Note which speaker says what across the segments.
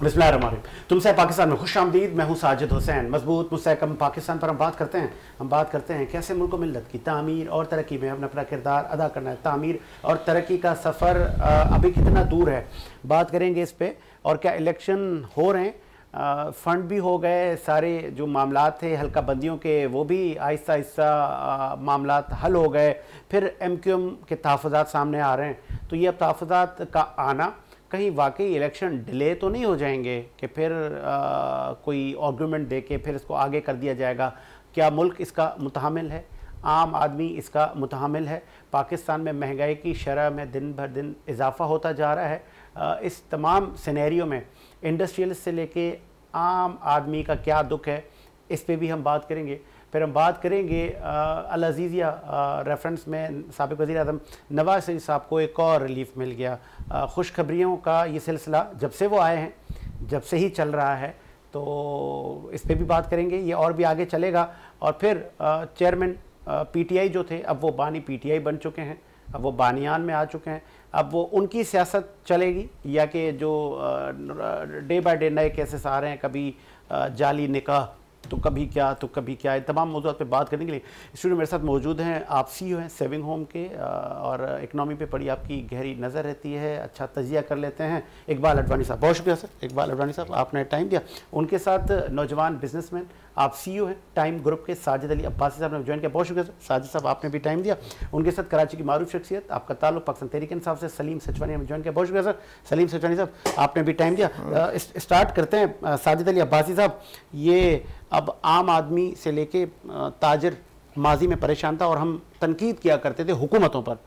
Speaker 1: बिस्मिल्लाहिर्रहमानिर्रहीम। तुमसे पाकिस्तान में खुश आमदीद। मैं हूँ साजिद हुसैन। मजबूत मुस्तहकम पाकिस्तान पर हम बात करते हैं कैसे मुल्क मिल्लत की तामीर और तरक्की में हमने अपना किरदार अदा करना है। तामीर और तरक्की का सफ़र अभी कितना दूर है, बात करेंगे इस पर। और क्या इलेक्शन हो रहे हैं, फ़ंड भी हो गए, सारे जो मामलात थे हल्का बंदियों के वो भी आहिस्ता आहिस्ता मामलात हल हो गए। फिर MQM के तहफ़्फ़ुज़ात सामने आ रहे हैं। तो ये अब तहफ़्फ़ुज़ात का आना कहीं वाकई इलेक्शन डिले तो नहीं हो जाएंगे कि फिर कोई आर्गूमेंट दे के फिर इसको आगे कर दिया जाएगा? क्या मुल्क इसका मुतहमिल है? आम आदमी इसका मुतहमिल है? पाकिस्तान में महंगाई की शरह में दिन भर दिन इजाफ़ा होता जा रहा है। इस तमाम सिनेरियो में इंडस्ट्रियलिस्ट से लेके आम आदमी का क्या दुख है, इस पे भी हम बात करेंगे। फिर हम बात करेंगे अल अज़ीज़िया रेफरेंस में साबिक़ वज़ीर आज़म नवाज़ शरीफ साहब को एक और रिलीफ मिल गया। खुशखबरियों का ये सिलसिला जब से वो आए हैं, जब से ही चल रहा है, तो इस पे भी बात करेंगे। ये और भी आगे चलेगा। और फिर चेयरमैन PTI जो थे, अब वो बानी PTI बन चुके हैं, अब वो बानियान में आ चुके हैं। अब वो उनकी सियासत चलेगी या कि जो डे बाय डे नए केसेस आ रहे हैं, कभी जाली निकाह तो कभी क्या तो कभी क्या, तमाम मौजूद पे बात करने के लिए स्टूडियो मेरे साथ मौजूद हैं। आप CEO हैं सेविंग होम के, और इकनॉमी पे बड़ी आपकी गहरी नज़र रहती है, अच्छा तजिया कर लेते हैं। इकबाल अडवाणी साहब, बहुत शुक्रिया सर। इकबाल अडवाणी साहब, आपने टाइम दिया। उनके साथ नौजवान बिजनेसमैन, आप CEO हैं टाइम ग्रुप के, साजिद अली अब्बासी साहब ने ज्वाइन किया, बहुत शुक्रिया सर। साजिद साहब, आपने भी टाइम दिया। उनके साथ कराची की मारूफ शख्सियत, आपका ताल्लुक पाकिस्तान तहरीक इंसाफ से, सलीम सचवानी ने ज्वाइन किया, बहुत शुक्रिया सर। सलीम सचवानी साहब, आपने भी टाइम दिया। स्टार्ट करते हैं साजिद अली अब्बासी साहब। ये अब आम आदमी से लेके ताजर माजी में परेशान था और हम तनकीद किया करते थे हुकूमतों पर।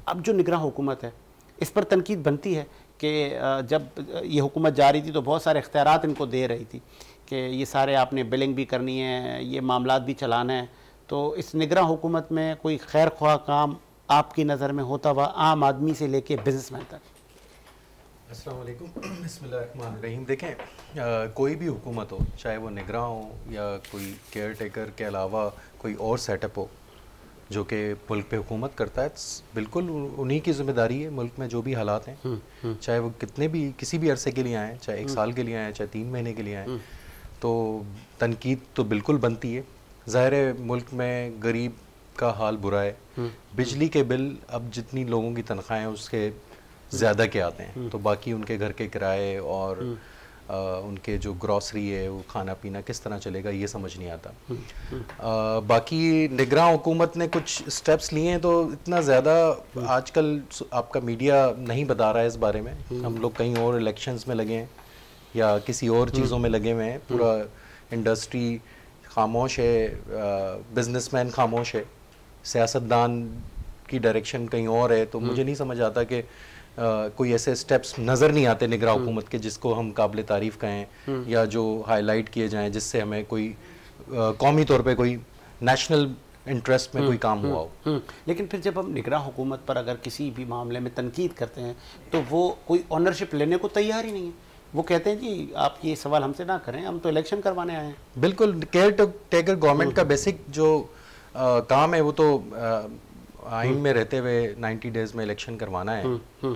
Speaker 1: अब जो निगरान हुकूमत है, इस पर तनकीद बनती है कि जब ये हुकूमत जा रही थी तो बहुत सारे इख्तियारात इनको दे रही थी कि ये सारे आपने बिलिंग भी करनी है, ये मामलात भी चलाना है। तो इस निगरान हुकूमत में कोई खैर ख्वाह काम आपकी नज़र में होता हुआ आम आदमी से लेके बिजनेसमैन तक?
Speaker 2: अस्सलाम वालेकुम, बिस्मिल्लाहिर्रहमानिर्रहीम। देखें, कोई भी हुकूमत हो, चाहे वो निगरान हो या कोई केयर टेकर के अलावा कोई और सेटअप हो जो कि मुल्क पे हुकूमत करता है, बिल्कुल उन्हीं की ज़िम्मेदारी है मुल्क में जो भी हालात हैं, चाहे वो कितने भी किसी भी अरसे के लिए आएँ, चाहे 1 साल के लिए आएँ, चाहे 3 महीने के लिए आएँ, तो तनकीद तो बिल्कुल बनती है। ज़ाहिर है मुल्क में गरीब का हाल बुरा है। बिजली के बिल अब जितनी लोगों की तनख्वाहें हैं उसके ज़्यादा के आते हैं, तो बाकी उनके घर के किराए और उनके जो ग्रॉसरी है वो खाना पीना किस तरह चलेगा ये समझ नहीं आता। बाकी निगरान हुकूमत ने कुछ स्टेप्स लिए हैं, तो इतना ज़्यादा आजकल आपका मीडिया नहीं बता रहा है इस बारे में। हम लोग कहीं और इलेक्शंस में लगे हैं या किसी और चीज़ों में लगे हुए हैं। पूरा इंडस्ट्री खामोश है, बिजनेसमैन खामोश है, सियासतदान की डायरेक्शन कहीं और है। तो मुझे नहीं समझ आता कि कोई ऐसे स्टेप्स नज़र नहीं आते निगरान हुकूमत के जिसको हम काबिल तारीफ़ कहें या जो हाईलाइट किए जाएं, जिससे हमें कोई कौमी तौर पे कोई नेशनल इंटरेस्ट में कोई काम हुआ हो।
Speaker 1: लेकिन फिर जब हम निगरान हुकूमत पर अगर किसी भी मामले में तनकीद करते हैं तो वो कोई ऑनरशिप लेने को तैयार ही नहीं है। वो कहते हैं जी आप ये सवाल हमसे ना करें, हम तो इलेक्शन करवाने आए हैं।
Speaker 2: बिल्कुल, केयर टेकर गवर्नमेंट का बेसिक जो काम है वो तो आइन में रहते हुए 90 डेज में इलेक्शन करवाना है।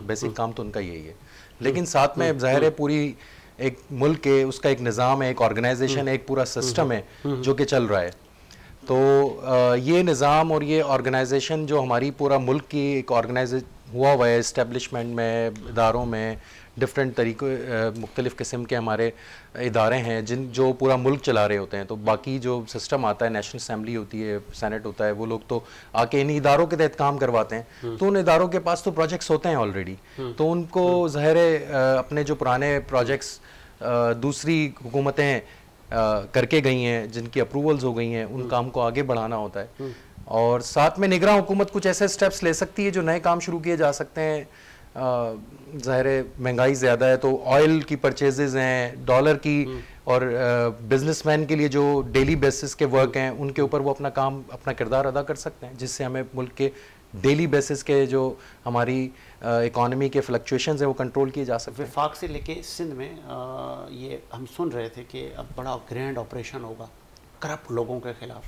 Speaker 2: बेसिक काम तो उनका यही है। लेकिन साथ में ज़ाहिर है पूरी एक मुल्क है, उसका एक निज़ाम है, एक ऑर्गेनाइजेशन है, एक पूरा सिस्टम है जो कि चल रहा है। तो ये निज़ाम और ये ऑर्गेनाइजेशन जो हमारी पूरा मुल्क की एक ऑर्गेनाइज हुआ है, इस्टेब्लिशमेंट में, इदारों में डिफरेंट तरीक़े मुख्तलिफ़ किस्म के हमारे इदारे हैं जिन जो पूरा मुल्क चला रहे होते हैं। तो बाकी जो सिस्टम आता है, नेशनल असम्बली होती है, सेनेट होता है, वो लोग तो आके इन इदारों के तहत काम करवाते हैं। तो उन इदारों के पास तो प्रोजेक्ट्स होते हैं ऑलरेडी, तो उनको ज़ाहिर है अपने जो पुराने प्रोजेक्ट्स दूसरी हुकूमतें करके गई हैं, जिनकी अप्रूवल्स हो गई हैं, उन काम को आगे बढ़ाना होता है। और साथ में निगरान हुकूमत कुछ ऐसे स्टेप्स ले सकती है जो नए काम शुरू किए जा सकते हैं। ज़ाहिर है महंगाई ज़्यादा है तो ऑयल की परचेजेज़ हैं, डॉलर की, और बिजनेसमैन के लिए जो डेली बेसिस के वर्क हैं उनके ऊपर वो अपना काम, अपना किरदार अदा कर सकते हैं, जिससे हमें मुल्क के डेली बेसिस के जो हमारी इकॉनमी के फ्लक्चुएशंस हैं वो कंट्रोल किए जा सकते हैं।
Speaker 1: वफाक से लेके सिंध में ये हम सुन रहे थे कि अब बड़ा ग्रैंड ऑपरेशन होगा करप्ट लोगों के ख़िलाफ़,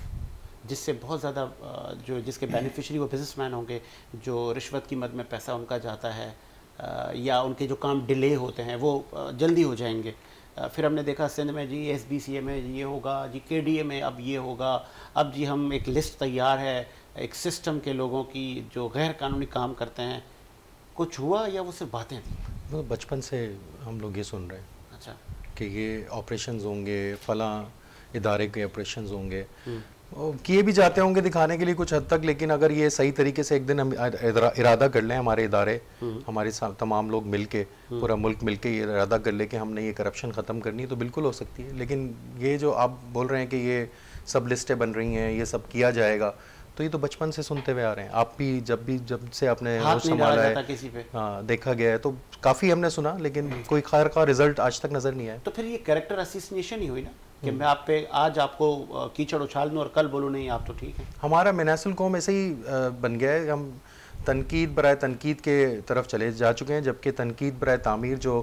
Speaker 1: जिससे बहुत ज़्यादा जो जिसके बेनिफिशरी वो बिजनेसमैन होंगे, जो रिश्वत की मद में पैसा उनका जाता है, या उनके जो काम डिले होते हैं वो जल्दी हो जाएंगे। फिर हमने देखा सिंध में जी SBCA में ये होगा जी, KDA में अब ये होगा, अब जी हम एक लिस्ट तैयार है एक सिस्टम के लोगों की जो गैर कानूनी काम करते हैं। कुछ हुआ या वो सिर्फ बातें थी?
Speaker 2: तो बचपन से हम लोग ये सुन रहे हैं
Speaker 1: अच्छा
Speaker 2: कि ये ऑपरेशंस होंगे, फलां इदारे के ऑपरेशंस होंगे, किए भी जाते होंगे दिखाने के लिए कुछ हद तक, लेकिन अगर ये सही तरीके से एक दिन हम इरादा कर लें, हमारे इदारे, हमारे तमाम लोग मिलके, पूरा मुल्क मिलके ये इरादा कर ले कि हमने ये करप्शन ख़त्म करनी है, तो बिल्कुल हो सकती है। लेकिन ये जो आप बोल रहे हैं कि ये सब लिस्टें बन रही हैं, ये सब किया जाएगा, तो ये तो बचपन से सुनते हुए आ रहे हैं। आप भी जब से आपने होश संभाला है, हाँ, देखा गया है, तो काफ़ी हमने सुना, लेकिन कोई खैर का रिजल्ट आज तक नज़र नहीं आया।
Speaker 1: तो फिर ये कैरेक्टर असोसिएशन ही हुई ना कि मैं आप पे आज आपको कीचड़ उछाल दूँ और कल बोलूँ नहीं आप तो ठीक है।
Speaker 2: हमारा मिनासिल कौम ऐसे ही बन गया है, हम तनकीद बराए तनकीद के तरफ चले जा चुके हैं, जबकि तनकीद बराए तामीर जो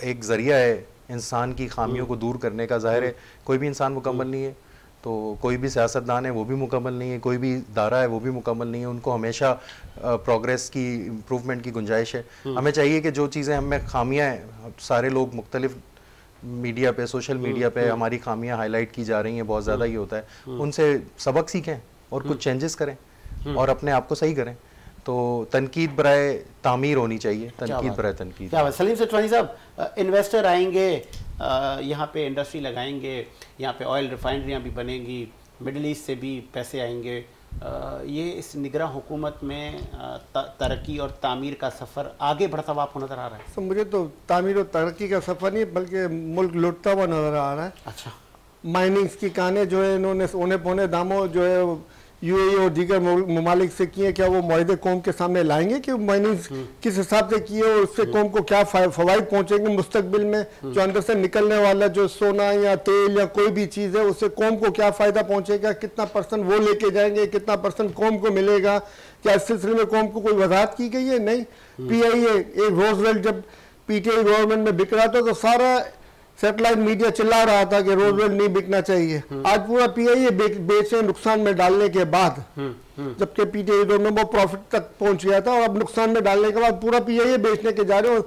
Speaker 2: एक ज़रिया है इंसान की खामियों को दूर करने का। ज़ाहिर है कोई भी इंसान मुकम्मल नहीं है, तो कोई भी सियासतदान है वो भी मुकम्मल नहीं है, कोई भी इदारा है वो भी मुकम्मल नहीं है, उनको हमेशा प्रोग्रेस की, इम्प्रूवमेंट की गुंजाइश है। हमें चाहिए कि जो चीज़ें हमें खामियाँ हैं, सारे लोग मुख्तलिफ मीडिया पे, सोशल मीडिया पे हमारी खामियां हाईलाइट की जा रही हैं, बहुत ज़्यादा ये होता है, उनसे सबक सीखें और कुछ चेंजेस करें और अपने आप को सही करें। तो तनकीद बराए तामीर होनी चाहिए, तनकीद बराए तनकीद।
Speaker 1: क्या बात। सलीम सेठवानी साहब, इन्वेस्टर आएंगे यहाँ पे, इंडस्ट्री लगाएंगे, यहाँ पे ऑयल रिफाइनरियाँ भी बनेंगी, मिडल ईस्ट से भी पैसे आएंगे, ये इस निगरान हुकूमत में तरक्की और तामीर का सफ़र आगे बढ़ता हुआ आपको नज़र आ रहा है?
Speaker 3: तो मुझे तो तामीर और तरक्की का सफ़र नहीं बल्कि मुल्क लुटता हुआ नज़र आ रहा है।
Speaker 1: अच्छा।
Speaker 3: माइनिंग्स की कानें जो है इन्होंने औने पौने दामों जो है UAE और दीगर ममालिक से किए, क्या वो मुआहदे कौम के सामने लाएंगे कि माइनिंग्स किस हिसाब से किए और उससे कौम को क्या फ़वाइद पहुंचेंगे मुस्तकबिल में? जो अंदर से निकलने वाला जो सोना या तेल या कोई भी चीज़ है उससे कौम को क्या फ़ायदा पहुंचेगा? कितना % वो लेके जाएंगे, कितना % कौम को मिलेगा? क्या इस सिलसिले में कौम को कोई वजाहत की गई है? नहीं। PIA एक रोजवेल्ट जब PTI गवर्नमेंट में बिक रहा था तो सारा सैटेलाइट मीडिया चिल्ला रहा था कि रोजवेल्ट नहीं बिकना चाहिए। आज पूरा PIA बेचे नुकसान में डालने के बाद, जबकि PTI गवर्नमेंट वो प्रॉफिट तक पहुंच गया था और अब नुकसान में डालने के बाद पूरा PIA बेचने के जा रहे हो,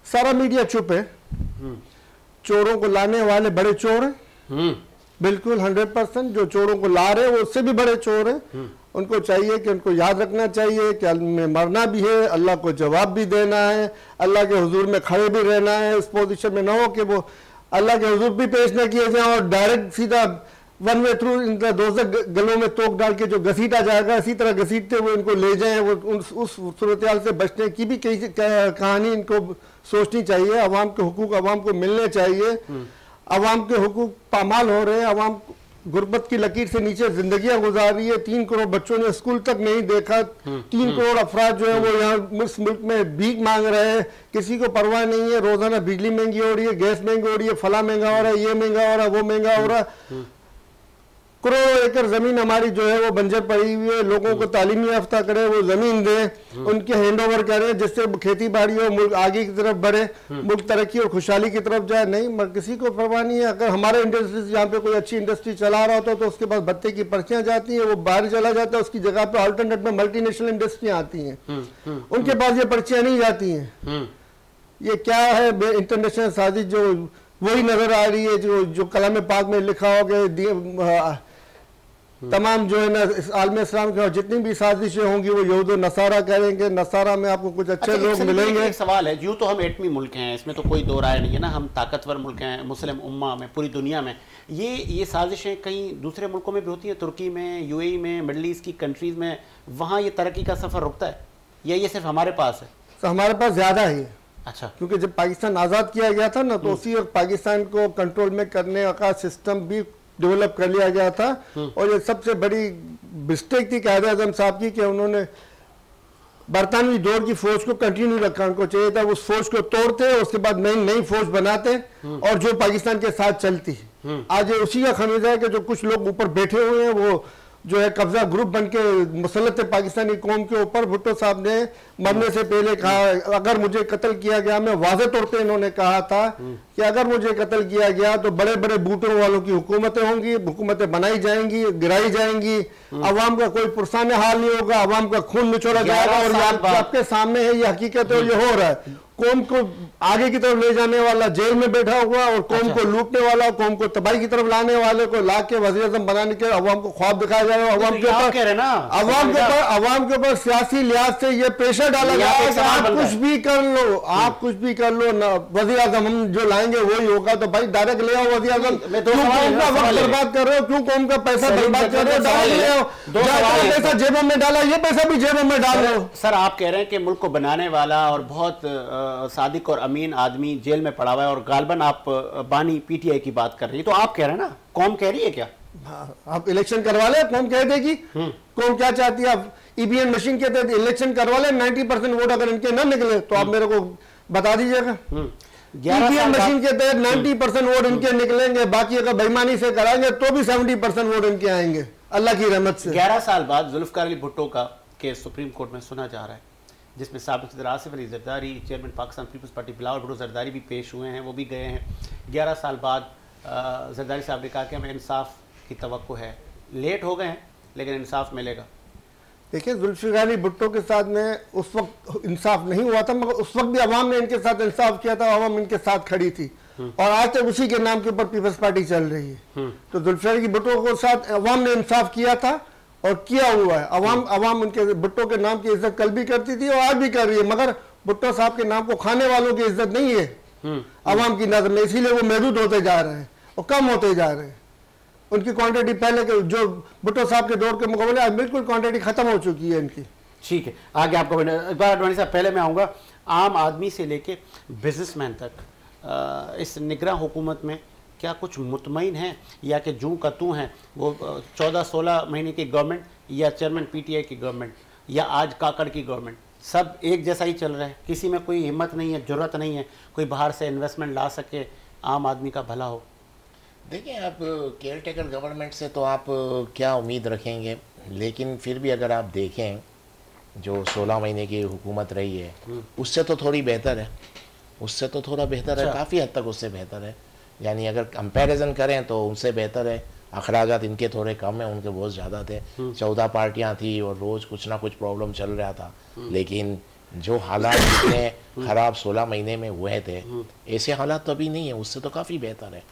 Speaker 3: सारा मीडिया चुप है। चोरों को लाने वाले बड़े चोर हैं, बिल्कुल 100%। जो चोरों को ला रहे हैं वो उससे भी बड़े चोर हैं। उनको चाहिए कि उनको याद रखना चाहिए कि में मरना भी है, अल्लाह को जवाब भी देना है, अल्लाह के हुजूर में खड़े भी रहना है। इस पोजीशन में ना हो कि वो अल्लाह के हुजूर भी पेश न किए जाए और डायरेक्ट सीधा वन वे थ्रू इनका दोस्त गलों में तोक डाल के जो घसीटा जाएगा इसी तरह घसीटते हुए इनको ले जाएं। वो उस सूरत हाल से बचने की भी कई कहानी इनको सोचनी चाहिए। अवाम के हुकूक अवाम को मिलने चाहिए। अवाम के हुकूक पामाल हो रहे हैं, अवाम गुर्बत की लकीर से नीचे जिंदगियां गुजार रही है। 3 करोड़ बच्चों ने स्कूल तक नहीं देखा। 3 करोड़ अफराद जो है वो यहाँ इस मुल्क में भीख मांग रहे हैं, किसी को परवाह नहीं है। रोजाना बिजली महंगी हो रही है, गैस महंगी हो रही है, फला महंगा हो रहा है, ये महंगा हो रहा है, वो महंगा हो रहा है। करोड़ों एकड़ जमीन हमारी जो है वो बंजर पड़ी हुई है। लोगों को तालीमी याफ्ता करे, वो जमीन दें, उनके हैंड ओवर करें जिससे खेती बाड़ी हो, मुल्क आगे की तरफ बढ़े, मुल्क तरक्की और खुशहाली की तरफ जाए। नहीं, किसी को परवाह नहीं है। अगर हमारे इंडस्ट्रीज यहाँ पे कोई अच्छी इंडस्ट्री चला रहा होता तो उसके पास भत्ते की पर्चियां जाती हैं, वो बाहर चला जाता है, उसकी जगह पे अल्टरनेट में मल्टीनेशनल इंडस्ट्रियां आती हैं, उनके पास ये पर्चियां नहीं जाती हैं। ये क्या है इंटरनेशनल साजिश जो वही नजर आ रही है जो कलाम पाक में लिखा हो गया। तमाम जो है ना आलम इस्लाम के जितनी भी साजिशें होंगी वो यहूद और नसारा करेंगे। नसारा में आपको कुछ अच्छे लोग मिलेंगे।
Speaker 1: एक सवाल है, यूँ तो हम एटमी मुल्क हैं, इसमें तो कोई दो राय नहीं है ना, हम ताकतवर मुल्क हैं मुस्लिम उम्मा में, पूरी दुनिया में। ये साजिशें कहीं दूसरे मुल्कों में भी होती हैं, तुर्की में, UAE में, मिडल ईस्ट की कंट्रीज़ में, वहाँ ये तरक्की का सफ़र रुकता है या ये सिर्फ हमारे पास है?
Speaker 3: तो हमारे पास ज़्यादा ही है।
Speaker 1: अच्छा। क्योंकि
Speaker 3: जब पाकिस्तान आज़ाद किया गया था ना तो उसी वक्त पाकिस्तान को कंट्रोल में करने का सिस्टम भी डेवलप कर लिया गया था। और ये सबसे बड़ी मिस्टेक थी कायद आज़म साहब की कि उन्होंने बरतानवी दौर की फौज को कंटिन्यू रखा। उनको चाहिए था उस फौज को तोड़ते, उसके बाद नई फौज बनाते और जो पाकिस्तान के साथ चलती। आज ये उसी का खमीजा है कि जो कुछ लोग ऊपर बैठे हुए हैं वो जो है कब्जा ग्रुप बन के मुसल्लत पाकिस्तानी कौम के ऊपर। भुट्टो साहब ने मरने से पहले कहा अगर मुझे कत्ल किया गया, मैं वाज़े तौर पे इन्होंने कहा था कि अगर मुझे कत्ल किया गया तो बड़े बड़े बूटों वालों की हुकूमतें होंगी, हुकूमतें बनाई जाएंगी, गिराई जाएंगी, अवाम का कोई पुरसान हाल नहीं होगा, अवाम का खून निचोड़ा जाएगा। और ये आपके सामने है, ये हकीकत है, ये हो रहा है। कौम को आगे की तरफ ले जाने वाला जेल में बैठा हुआ और कौम को लूटने वाला, कौम को तबाही की तरफ लाने वाले को ला के वज़ीर-ए-आज़म बनाने के अवाम को ख्वाब दिखाया जाएगा। अवाम के ऊपर सियासी लिहाज से ये प्रेशर डाला जाएगा, आप कुछ भी कर लो, आप कुछ भी कर लो ना, वज़ीर-ए-आज़म हम जो लाएंगे वही होगा। तो भाई डायरेक्ट ले आओ वज़ीर-ए-आज़म, क्यों कौम का वक्त बर्बाद कर रहे हो, क्यों कौम का पैसा बर्बाद कर रहे हो, डायरेक्ट ले आओ। पैसा जेबों में डाला, ये पैसा भी जेबों में डाल रहे हो।
Speaker 1: सर आप कह रहे हैं कि मुल्क को बनाने वाला और बहुत सादिक और अमीन आदमी जेल में पड़ा हुआ है, और गालबन आप बानी पीटीआई की बात कर रही है, तो आप कह रहे हैं ना कौम कह रही है क्या?
Speaker 3: आप इलेक्शन करवा ले, कौम कह देगी। कौम क्या चाहती है? आप ईवीएम मशीन के तहत इलेक्शन करवा ले, 90% वोट अगर इनके ना निकले तो आप मेरे को बता दीजिएगा। ईवीएम मशीन के तहत 90% वोट इनके निकलेंगे, बाकी अगर बेईमानी से कराएंगे तो भी 70% वोट इनके आएंगे अल्लाह की रहमत से।
Speaker 1: 11 साल बाद जुल्फकार अली भुट्टो का केस सुप्रीम कोर्ट में सुना जा रहा है, जिसमें साबिक सदर आसिफ अली जरदारी, चेयरमैन पाकिस्तान पीपल्स पार्टी बिलावल भुट्टो जरदारी भी पेश हुए हैं, वो भी गए हैं। 11 साल बाद जरदारी साहब ने कहा कि हमें इंसाफ की तवक्को है, लेट हो गए हैं लेकिन इंसाफ मिलेगा।
Speaker 3: देखिए जुल्फिकार अली भुट्टो के साथ में उस वक्त इंसाफ नहीं हुआ था, मगर उस वक्त भी अवाम ने इनके साथ इंसाफ किया था, अवाम इनके साथ खड़ी थी, और आज तक उसी के नाम के ऊपर पीपल्स पार्टी चल रही है। तो जुल्फिकार अली भुट्टो के साथ अवाम ने इंसाफ किया था और किया हुआ है। अवाम उनके भुट्टो के नाम की इज्जत कल भी करती थी और आज भी कर रही है, मगर भुट्टो साहब के नाम को खाने वालों की इज्जत नहीं है अवाम की नजर में, इसीलिए वो महदूद होते जा रहे हैं और कम होते जा रहे हैं। उनकी क्वांटिटी पहले के जो भुट्टो साहब के दौर के मुकाबले आज बिल्कुल क्वांटिटी खत्म हो चुकी है इनकी।
Speaker 1: ठीक है, आगे आपको इकबाल अडवाणी साहब, पहले मैं आऊँगा आम आदमी से लेके बिजनेसमैन तक इस निगरान हुकूमत में क्या कुछ मुतमईन है, या कि जूं का तू है वो 14-16 महीने की गवर्नमेंट या चेयरमैन पीटीआई की गवर्नमेंट या आज काकड़ की गवर्नमेंट, सब एक जैसा ही चल रहा है, किसी में कोई हिम्मत नहीं है, जरूरत नहीं है कोई बाहर से इन्वेस्टमेंट ला सके, आम आदमी का भला हो?
Speaker 4: देखिए, आप केयर टेकर गवर्नमेंट से तो आप क्या उम्मीद रखेंगे, लेकिन फिर भी अगर आप देखें जो 16 महीने की हुकूमत रही है उससे तो थोड़ी बेहतर है, उससे तो थोड़ा बेहतर है, काफ़ी हद तक उससे बेहतर है। यानी अगर कंपैरिजन करें तो उनसे बेहतर है। अखराजात इनके थोड़े कम हैं, उनके बहुत ज़्यादा थे। 14 पार्टियां थी और रोज़ कुछ ना कुछ प्रॉब्लम चल रहा था, लेकिन जो हालात इतने ख़राब 16 महीने में हुए थे, ऐसे हालात तो अभी नहीं है, उससे तो काफ़ी बेहतर है।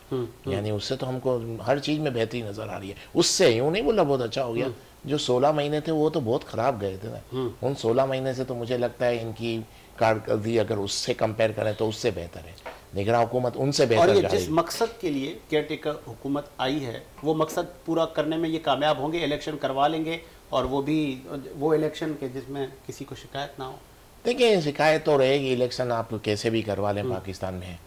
Speaker 4: यानी उससे तो हमको हर चीज़ में बेहतरी नज़र आ रही है। उससे यूँ नहीं बोला बहुत अच्छा हो गया, जो 16 महीने थे वो तो बहुत ख़राब गए थे ना। उन 16 महीने से तो मुझे लगता है इनकी कारकर्दगी अगर उससे कंपेयर करें तो उससे बेहतर है। निगरान हुकूमत उनसे बेहतर
Speaker 1: और ये जिस मकसद के लिए केयरटेकर हुकूमत आई है वो मकसद पूरा करने में ये कामयाब होंगे, इलेक्शन करवा लेंगे, और वो भी वो इलेक्शन के जिसमें किसी को शिकायत ना हो।
Speaker 4: देखिए, शिकायत तो रहेगी, इलेक्शन आप कैसे भी करवा लें पाकिस्तान में,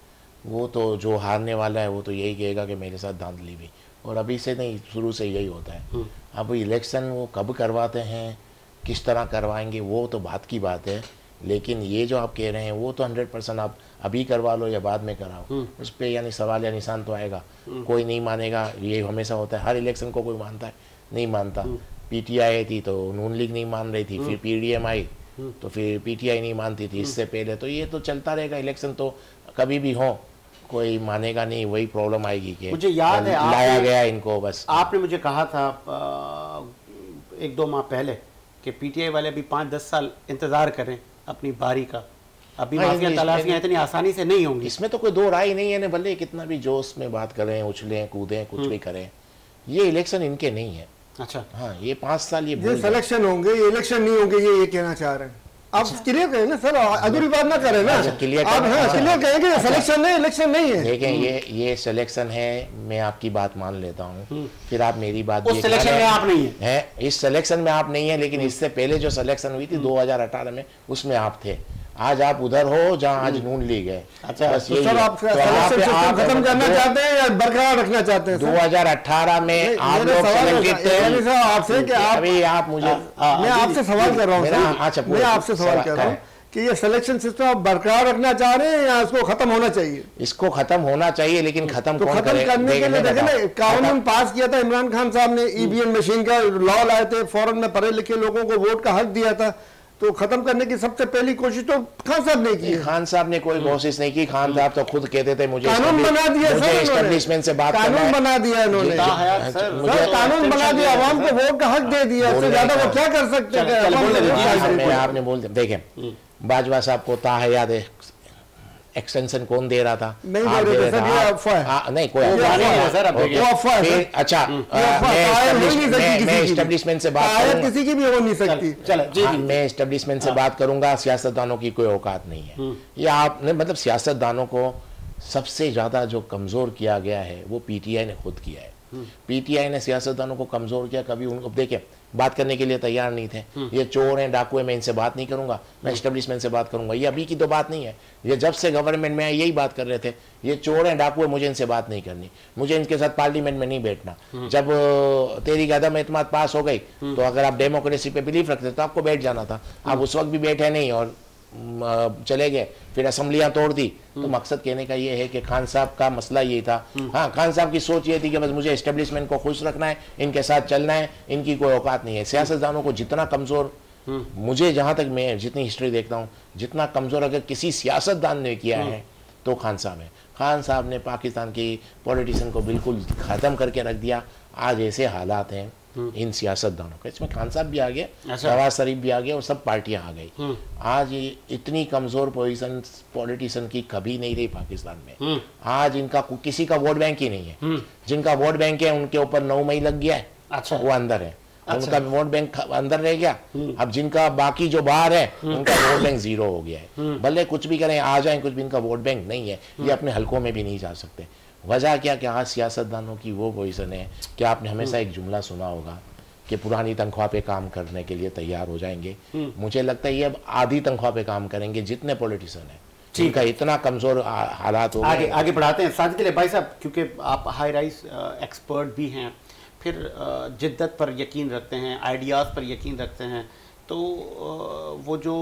Speaker 4: वो तो जो हारने वाला है वो तो यही कहेगा कि मेरे साथ धांधली भी, और अभी से नहीं, शुरू से यही होता है। अब इलेक्शन वो कब करवाते हैं, किस तरह करवाएंगे, वो तो बात की बात है, लेकिन ये जो आप कह रहे हैं वो तो 100% आप अभी करवा लो या बाद में कराओ, उस पर यानी सवाल या निशान तो आएगा। कोई नहीं मानेगा, ये हमेशा होता है, हर इलेक्शन को कोई मानता है, नहीं मानता। पीटीआई थी तो नून लीग नहीं मान रही थी, फिर पीडीएम आई तो फिर पीटीआई नहीं मानती थी इससे पहले, तो ये तो चलता रहेगा। इलेक्शन तो कभी भी हो, कोई मानेगा नहीं, वही प्रॉब्लम आएगी कि
Speaker 1: मुझे याद है
Speaker 4: लाया गया इनको। बस
Speaker 1: आपने मुझे कहा था 1-2 माह पहले कि पीटीआई वाले अभी 5-10 साल इंतजार करें अपनी बारी का, अभी माफिया तलाशियां इतनी आसानी से नहीं होंगी।
Speaker 4: इसमें तो कोई दो राय नहीं है ना, भले कितना भी जोश में बात करें, उछलें कूदें, कुछ भी करें, ये इलेक्शन इनके नहीं है।
Speaker 1: अच्छा,
Speaker 4: हाँ, ये 5 साल ये
Speaker 3: सिलेक्शन होंगे, ये इलेक्शन नहीं होंगे, ये कहना चाह रहे हैं आप। क्लियर करें ना सर, अधूरी बात ना करें ना,
Speaker 4: क्लियर
Speaker 3: कहें कि सिलेक्शन नहीं, इलेक्शन नहीं है।
Speaker 4: देखें, ये सिलेक्शन है, मैं आपकी बात मान लेता हूँ, फिर आप मेरी बात
Speaker 1: उस सिलेक्शन में आप नहीं है,
Speaker 4: इस सिलेक्शन में आप नहीं है, लेकिन इससे पहले जो सिलेक्शन हुई थी 2018 में, उसमें आप थे। आज आप उधर हो जहां आज नून लीग है।
Speaker 1: अच्छा,
Speaker 4: बस
Speaker 3: तो सर आप खत्म करना चाहते हैं या बरकरार रखना चाहते हैं?
Speaker 4: 2018 में आप लोग सिलेक्टेड थे
Speaker 3: आपसे कि
Speaker 4: अभी आप मुझे
Speaker 3: मैं आपसे सवाल कर रहा हूँ, मैं आपसे सवाल कर रहा हूँ कि ये सिलेक्शन सिस्टम आप बरकरार रखना चाह रहे हैं या इसको खत्म होना चाहिए?
Speaker 4: इसको खत्म होना चाहिए, लेकिन खत्म
Speaker 3: तो
Speaker 4: कौन
Speaker 3: खत्म
Speaker 4: करे?
Speaker 3: करने के लिए देखें ना, कानून पास किया था इमरान खान साहब ने, ईवीएम मशीन का लॉ लाए थे, फौरन में पढ़े लिखे लोगों को वोट का हक दिया था, तो खत्म करने की सबसे पहली कोशिश तो खान साहब ने की।
Speaker 4: खान साहब ने कोई कोशिश नहीं की। खान साहब तो खुद कहते थे मुझे
Speaker 3: कानून बना दिया,
Speaker 4: एस्टेब्लिशमेंट से बात करना है।
Speaker 3: कानून बना दिया इन्होंने, कानून बना दिया, आवाम को वोट का हक दे दिया, इससे ज्यादा वो क्या कर सकते हैं?
Speaker 4: आपने बोल दिया। देखें, बाजवा साहब को याद है एक्सटेंशन कौन दे रहा था?
Speaker 3: नहीं दे रहे थे सर, ये अफवाह है।
Speaker 4: नहीं कोई
Speaker 3: अफवाह है।
Speaker 4: अच्छा, मैं एस्टेब्लिशमेंट से बात करूंगा,
Speaker 3: किसी की भी हो नहीं सकती।
Speaker 4: मैं एस्टेब्लिशमेंट से बात करूंगा, सियासतदानों की कोई औकात नहीं है। ये आपने मतलब सियासतदानों को सबसे ज्यादा जो कमजोर किया गया है वो पीटीआई ने खुद किया है। पीटीआई ने सियासतदानों को कमजोर किया, कभी उनको देखे बात करने के लिए तैयार नहीं थे। ये चोर हैं, डाकू हैं, मैं इनसे बात नहीं करूंगा, मैं एस्टेब्लिशमेंट से बात करूंगा। ये अभी की तो बात नहीं है, ये जब से गवर्नमेंट में आए यही बात कर रहे थे, ये चोर हैं, डाकू हैं, मुझे इनसे बात नहीं करनी, मुझे इनके साथ पार्लियामेंट में नहीं बैठना। जब तेरी अदम एतमाद पास हो गई तो अगर आप डेमोक्रेसी पे बिलीव रखते तो आपको बैठ जाना था। आप उस वक्त भी बैठे नहीं और चले गए, फिर असेंबलियां तोड़ दी। तो मकसद कहने का ये है कि खान साहब का मसला ये था। हाँ, खान साहब की सोच ये थी कि बस मुझे एस्टेब्लिशमेंट को खुश रखना है, इनके साथ चलना है, इनकी कोई औकात नहीं है। सियासतदानों को जितना कमजोर, मुझे जहां तक मैं जितनी हिस्ट्री देखता हूँ, जितना कमजोर अगर किसी सियासतदान ने किया है तो खान साहब है। खान साहब ने पाकिस्तान की पॉलिटिशियन को बिल्कुल खत्म करके रख दिया। आज ऐसे हालात हैं इन सियासतदानों के, इसमें खान साहब भी आ गए, नवाज शरीफ भी आ गए और सब पार्टियां आ गई। आज ये इतनी कमजोर पोजीशन पॉलिटिशियन की कभी नहीं रही पाकिस्तान में। आज इनका किसी का वोट बैंक ही नहीं है। जिनका वोट बैंक है उनके ऊपर 9 मई लग गया है। अच्छा, वो अंदर है। उनका वोट बैंक अंदर रह गया। अब जिनका बाकी जो बाहर है उनका वोट बैंक 0 हो गया है। भले कुछ भी करें, आ जाए, कुछ भी इनका वोट बैंक नहीं है। ये अपने हलकों में भी नहीं जा सकते। वजह क्या कि आज सियासतदानों की वो पोजीशन है कि आपने हमेशा एक जुमला सुना होगा कि पुरानी तनख्वाह पे काम करने के लिए तैयार हो जाएंगे। मुझे लगता है ये अब आधी तनख्वाह पे काम करेंगे जितने पॉलिटिशियन हैं। ठीक है, इतना कमजोर हालात हो गए।
Speaker 1: आगे बढ़ाते हैं साजिद अली भाई साहब, क्योंकि आप हाई राइज एक्सपर्ट भी हैं, फिर जिद्दत पर यकीन रखते हैं, आइडियाज़ पर यकीन रखते हैं, तो वो जो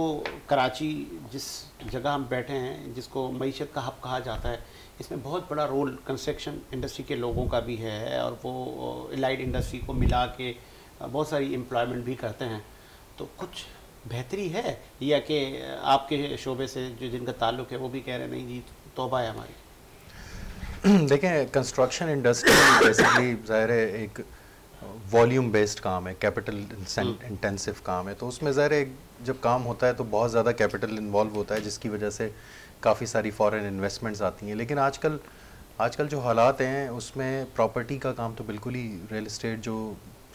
Speaker 1: कराची जिस जगह हम बैठे हैं, जिसको मईशत का हब कहा जाता है, इसमें बहुत बड़ा रोल कंस्ट्रक्शन इंडस्ट्री के लोगों का भी है और वो एलाइड इंडस्ट्री को मिला के बहुत सारी एम्प्लॉयमेंट भी करते हैं। तो कुछ बेहतरी है या कि आपके शोबे से जो जिनका ताल्लुक़ है वो भी कह रहे हैं नहीं जी तौबा है हमारी?
Speaker 2: देखें, कंस्ट्रक्शन इंडस्ट्री बेसिकली ज़ाहिर है एक वॉल्यूम बेस्ड काम है, कैपिटल इंटेंसिव काम है। तो उसमें ज़ाहिर है जब काम होता है तो बहुत ज़्यादा कैपिटल इन्वॉल्व होता है, जिसकी वजह से काफ़ी सारी फॉरेन इन्वेस्टमेंट्स आती हैं। लेकिन आजकल जो हालात हैं उसमें प्रॉपर्टी का काम तो बिल्कुल ही, रियल इस्टेट जो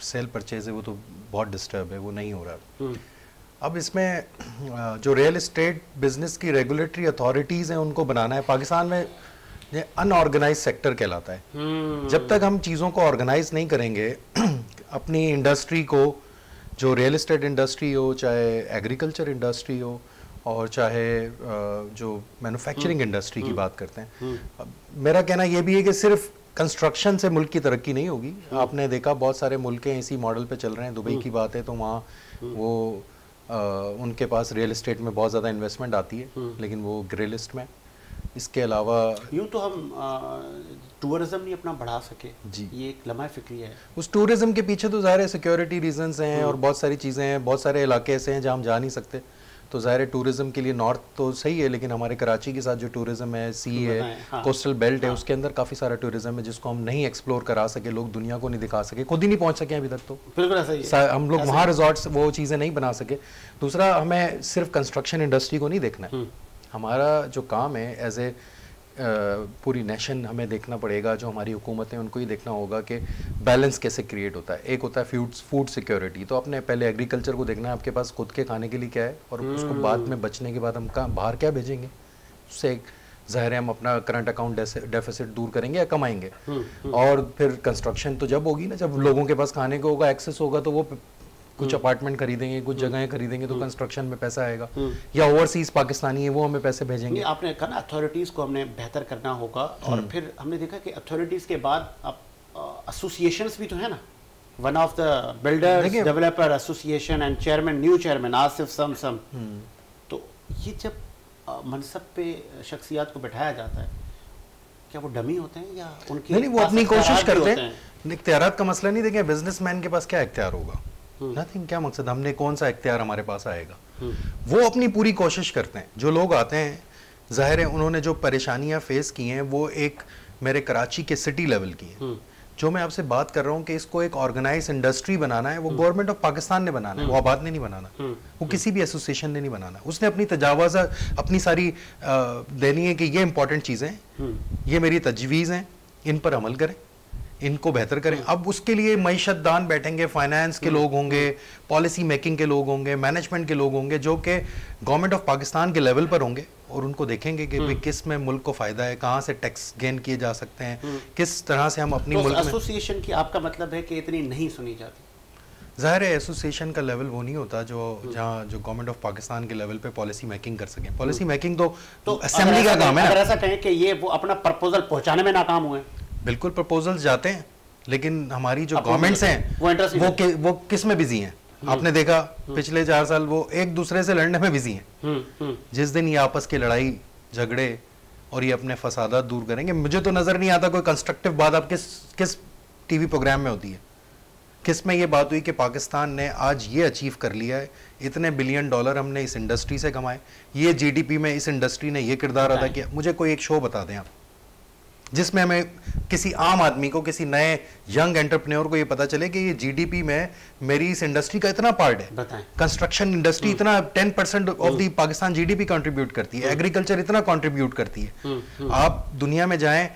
Speaker 2: सेल परचेज है वो तो बहुत डिस्टर्ब है, वो नहीं हो रहा। अब इसमें जो रियल इस्टेट बिजनेस की रेगुलेटरी अथॉरिटीज़ हैं उनको बनाना है। पाकिस्तान में ये अनऑर्गेनाइज सेक्टर कहलाता है। जब तक हम चीज़ों को ऑर्गेनाइज नहीं करेंगे, अपनी इंडस्ट्री को, जो रियल इस्टेट इंडस्ट्री हो, चाहे एग्रीकल्चर इंडस्ट्री हो और चाहे जो मैन्युफैक्चरिंग इंडस्ट्री की बात करते हैं, मेरा कहना ये भी है कि सिर्फ कंस्ट्रक्शन से मुल्क की तरक्की नहीं होगी। आपने देखा बहुत सारे मुल्क इसी मॉडल पे चल रहे हैं। दुबई की बात है तो वहाँ वो उनके पास रियल इस्टेट में बहुत ज़्यादा इन्वेस्टमेंट आती है, लेकिन वो ग्रे लिस्ट में। इसके अलावा
Speaker 1: यूँ तो हम टूरिज्म नहीं अपना बढ़ा सके जी, ये एक लम्हा फिक्री है।
Speaker 2: उस टूरिज्म के पीछे तो ज़ाहिर है सिक्योरिटी रीजंस हैं और बहुत सारी चीज़ें हैं, बहुत सारे इलाके ऐसे हैं जहाँ हम जा नहीं सकते। तो ज़ाहिर है टूरिज्म के लिए नॉर्थ तो सही है, लेकिन हमारे कराची के साथ जो टूरिज्म है, सी है, कोस्टल बेल्ट है, उसके अंदर काफ़ी सारा टूरिज्म है जिसको हम नहीं एक्सप्लोर करा सके, लोग दुनिया को नहीं दिखा सके, खुद ही नहीं पहुँच सके अभी तक। तो
Speaker 1: बिल्कुल ऐसा ही है,
Speaker 2: हम लोग वहाँ रिजॉर्ट्स वो चीज़ें नहीं बना सके। दूसरा, हमें सिर्फ कंस्ट्रक्शन इंडस्ट्री को नहीं देखना है। हमारा जो काम है एज ए पूरी नेशन हमें देखना पड़ेगा, जो हमारी हुकूमत है उनको ही देखना होगा कि बैलेंस कैसे क्रिएट होता है। एक होता है फूड सिक्योरिटी, तो अपने पहले एग्रीकल्चर को देखना है, आपके पास खुद के खाने के लिए क्या है और उसको बाद में बचने के बाद हम बाहर क्या भेजेंगे। उससे ज़ाहिर है हम अपना करंट अकाउंट डेफिसिट दूर करेंगे या कमाएंगे। और फिर कंस्ट्रक्शन तो जब होगी ना, जब लोगों के पास खाने को होगा, एक्सेस होगा, तो वो कुछ अपार्टमेंट खरीदेंगे, कुछ जगहें खरीदेंगे, तो कंस्ट्रक्शन में पैसा आएगा। या ओवरसीज पाकिस्तानी है वो हमें पैसे भेजेंगे।
Speaker 1: आपने कहा ना अथॉरिटीज़ को हमने बेहतर करना होगा, और फिर हमने देखा कि अथॉरिटीज़ के बाद अब एसोसिएशंस भी तो है ना। One of the builders developer association and chairman, new chairman Asif Samsam, तो ये जब मनसब पे शख्सियात को बैठाया जाता है, क्या वो डमी होते हैं या उनकी
Speaker 2: नहीं, वो अपनी कोशिश करते हैं। इख्तियारात का मसला नहीं, देखें बिजनेसमैन के पास क्या इख्तियार होगा, नथिंग, क्या मकसद, हमने कौन सा इख्तियार हमारे पास आएगा। वो अपनी पूरी कोशिश करते हैं। जो लोग आते हैं, जाहिर है उन्होंने जो परेशानियां फेस की हैं वो एक मेरे कराची के सिटी लेवल की हैं। जो मैं आपसे बात कर रहा हूँ कि इसको एक ऑर्गेनाइज इंडस्ट्री बनाना है, वो गवर्नमेंट ऑफ पाकिस्तान ने बनाना है, वो आबाद ने नहीं बनाना, वो किसी भी एसोसिएशन ने नहीं बनाना। उसने अपनी तजावज़ अपनी सारी देनी है कि ये इंपॉर्टेंट चीज़ें, ये मेरी तजवीज़ हैं, इन पर अमल करें, इनको बेहतर करें। अब उसके लिए मईशत दान बैठेंगे, फाइनेंस के लोग होंगे, पॉलिसी मेकिंग के लोग होंगे, मैनेजमेंट के लोग होंगे, जो कि गवर्नमेंट ऑफ पाकिस्तान के लेवल पर होंगे और उनको देखेंगे कि भाई किस में मुल्क को फायदा है, कहाँ से टैक्स गेन किए जा सकते हैं, किस तरह से हम अपनी
Speaker 1: तो
Speaker 2: मुल्क में।
Speaker 1: एसोसिएशन की आपका मतलब है कि इतनी नहीं सुनी जाती?
Speaker 2: ज़ाहिर है एसोसिएशन का लेवल वो नहीं होता जो जहाँ जो गवर्नमेंट ऑफ पाकिस्तान के लेवल पे पॉलिसी मेकिंग कर सकें। पॉलिसी मेकिंग तो असेंबली का काम है।
Speaker 1: अगर ऐसा कहें कि ये वो अपना प्रपोजल पहुंचाने में नाकाम हुए?
Speaker 2: बिल्कुल, प्रपोजल्स जाते हैं, लेकिन हमारी जो गवर्नमेंट्स हैं वो किस में बिजी हैं? आपने देखा पिछले 4 साल वो एक दूसरे से लड़ने में बिजी हैं। जिस दिन ये आपस की लड़ाई झगड़े और ये अपने फसादात दूर करेंगे, मुझे तो नजर नहीं आता कोई कंस्ट्रक्टिव बात अब किस टीवी प्रोग्राम में होती है, किस में ये बात हुई कि पाकिस्तान ने आज ये अचीव कर लिया है, इतने बिलियन डॉलर हमने इस इंडस्ट्री से कमाए, ये जीडीपी में इस इंडस्ट्री ने ये किरदार अदा किया। मुझे कोई एक शो बता दें आप जिसमें हमें किसी आम आदमी को, किसी नए यंग एंटरप्रेन्योर को ये पता चले कि ये जीडीपी में मेरी इस इंडस्ट्री का इतना पार्ट है। कंस्ट्रक्शन इंडस्ट्री इतना 10% of the Pakistan GDP contribute करती है, एग्रीकल्चर इतना कंट्रीब्यूट करती है। आप दुनिया में जाएं,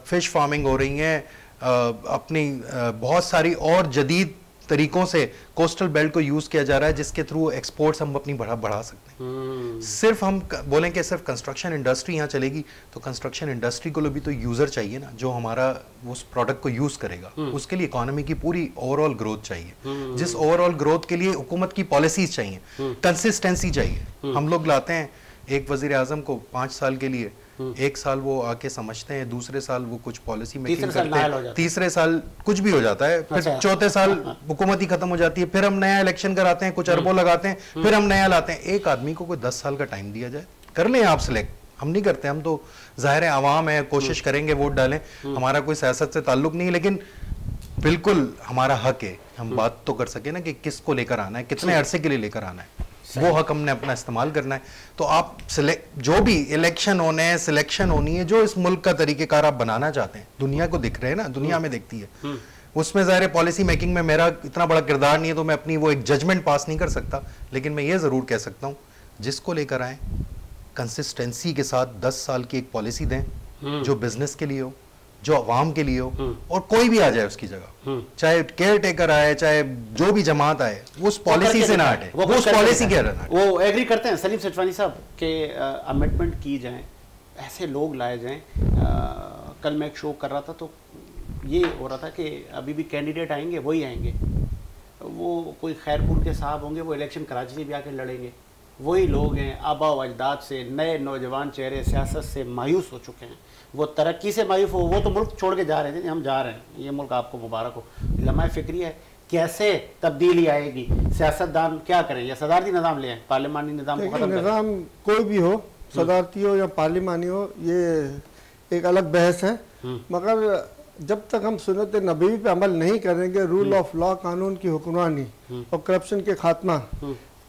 Speaker 2: फिश फार्मिंग हो रही है, अपनी बहुत सारी और जदीद तरीकों से कोस्टल बेल्ट को यूज किया जा रहा है जिसके थ्रू एक्सपोर्ट्स हम अपनी बढ़ा सकते हैं। सिर्फ हम बोलें कि सिर्फ कंस्ट्रक्शन इंडस्ट्री यहाँ चलेगी तो कंस्ट्रक्शन इंडस्ट्री को भी तो यूजर चाहिए ना, जो हमारा उस प्रोडक्ट को यूज करेगा। उसके लिए इकोनॉमी की पूरी ओवरऑल ग्रोथ चाहिए, जिस ओवरऑल ग्रोथ के लिए हुकूमत की पॉलिसीज चाहिए, कंसिस्टेंसी चाहिए। हम लोग लाते हैं एक वजीर आजम को 5 साल के लिए, 1 साल वो आके समझते हैं, दूसरे साल वो कुछ पॉलिसी मेकिंग करते हैं, तीसरे साल कुछ भी हो जाता है, फिर चौथे साल हुकूमत ही खत्म हो जाती है, फिर हम नया इलेक्शन कराते हैं, कुछ अरबों लगाते हैं, फिर हम नया लाते हैं। एक आदमी को कोई 10 साल का टाइम दिया जाए, कर लें आप सिलेक्ट। हम नहीं करते, हम तो जाहिर है आवाम है, कोशिश करेंगे वोट डालें, हमारा कोई सियासत से ताल्लुक नहीं है, लेकिन बिल्कुल हमारा हक है हम बात तो कर सके ना कि किसको लेकर आना है, कितने अरसे के लिए लेकर आना है, वो हक हमने अपना इस्तेमाल करना है। तो आप जो भी इलेक्शन होने हैं, सिलेक्शन होनी है, जो इस मुल्क का तरीकेकार आप बनाना चाहते हैं, दुनिया को दिख रहे हैं ना, दुनिया में देखती है, उसमें ज़ाहिर पॉलिसी मेकिंग में मेरा इतना बड़ा किरदार नहीं है तो मैं अपनी वो एक जजमेंट पास नहीं कर सकता। लेकिन मैं ये ज़रूर कह सकता हूँ जिसको लेकर आए कंसिस्टेंसी के साथ 10 साल की एक पॉलिसी दें जो बिजनेस के लिए हो, जो अवाम के लिए हो, और कोई भी आ जाए उसकी जगह, चाहे केयर टेकर आए, चाहे जो भी जमात आए, उस पॉलिसी से ना हटे, वो उस पॉलिसी के रहना।
Speaker 1: वो एग्री करते हैं सलीम सेठवानी साहब के अमेंडमेंट की जाए, ऐसे लोग लाए जाएं। कल मैं एक शो कर रहा था तो ये हो रहा था कि अभी भी कैंडिडेट आएंगे, वही आएंगे, वो कोई खैरपुर के साहब होंगे, वो इलेक्शन कराची से भी आके लड़ेंगे, वही लोग हैं आबा व अजदाद से, नए नौजवान चेहरे सियासत से मायूस हो चुके हैं, वो तरक्की से मायूस हो, वो तो मुल्क छोड़ के जा रहे थे, हम जा रहे हैं, ये मुल्क आपको मुबारक हो। लम्हा फिक्री है, कैसे तब्दीली आएगी, सियासतदान क्या करें, या सदारती निज़ाम ले आए, पार्लिमानी निज़ाम को खत्म
Speaker 3: निज़ाम कोई भी हो, सदारती हो या पार्लिमानी हो, ये एक अलग बहस है। मगर जब तक हम सुन्नत नबवी पे अमल नहीं करेंगे, रूल ऑफ लॉ, कानून की हुक्मरानी और करप्शन के खात्मा,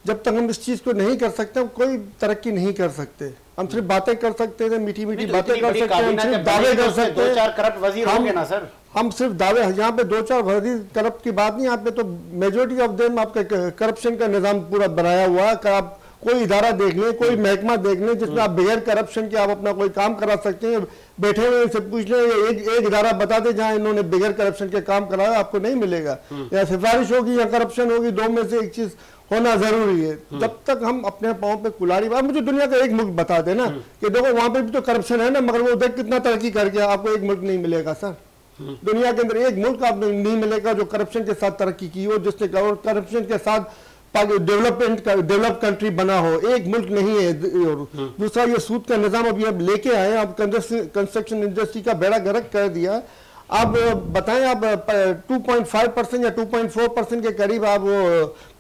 Speaker 3: जब तक हम इस चीज को नहीं कर सकते, हम कोई तरक्की नहीं कर सकते। हम सिर्फ बातें कर सकते हैं, मीठी मीठी बातें कर सकते हैं, हम सिर्फ दावे कर सकते हैं,
Speaker 1: 2-4 करप्ट वजीर होंगे ना सर,
Speaker 3: हम सिर्फ दावे, यहाँ पे 2-4 वजीर करप्ट की बात नहीं, यहाँ पे तो मेजोरिटी ऑफ देम आपका करप्शन का निजाम पूरा बनाया हुआ है। आप कोई इदारा देख लें, कोई महकमा देख लें जिसमें आप बगैर करप्शन के आप अपना कोई काम करा सकते हैं, बैठे हुए से पूछ लें, एक इदारा बता दे जहां इन्होंने बगैर करप्शन के काम कराया, आपको नहीं मिलेगा। या सिफारिश होगी या करप्शन होगी, 2 में से एक चीज होना जरूरी है। जब तक हम अपने पाँव पे कुल्हाड़ी, मुझे दुनिया का एक मुल्क बता देना कि देखो वहां पे भी तो करप्शन है ना, मगर वो देख कितना तरक्की कर गया, आपको एक मुल्क नहीं मिलेगा सर, दुनिया के अंदर एक मुल्क आपको नहीं मिलेगा जो करप्शन के साथ तरक्की की हो, जिसने करप्शन के साथ डेवलप कंट्री बना हो, एक मुल्क नहीं है। दूसरा ये सूद का निजाम अभी अब लेके आए, अब कंस्ट्रक्शन इंडस्ट्री का बेड़ा गर्क कर दिया। आप बताएं, आप 2.5% या 2.4% के करीब आप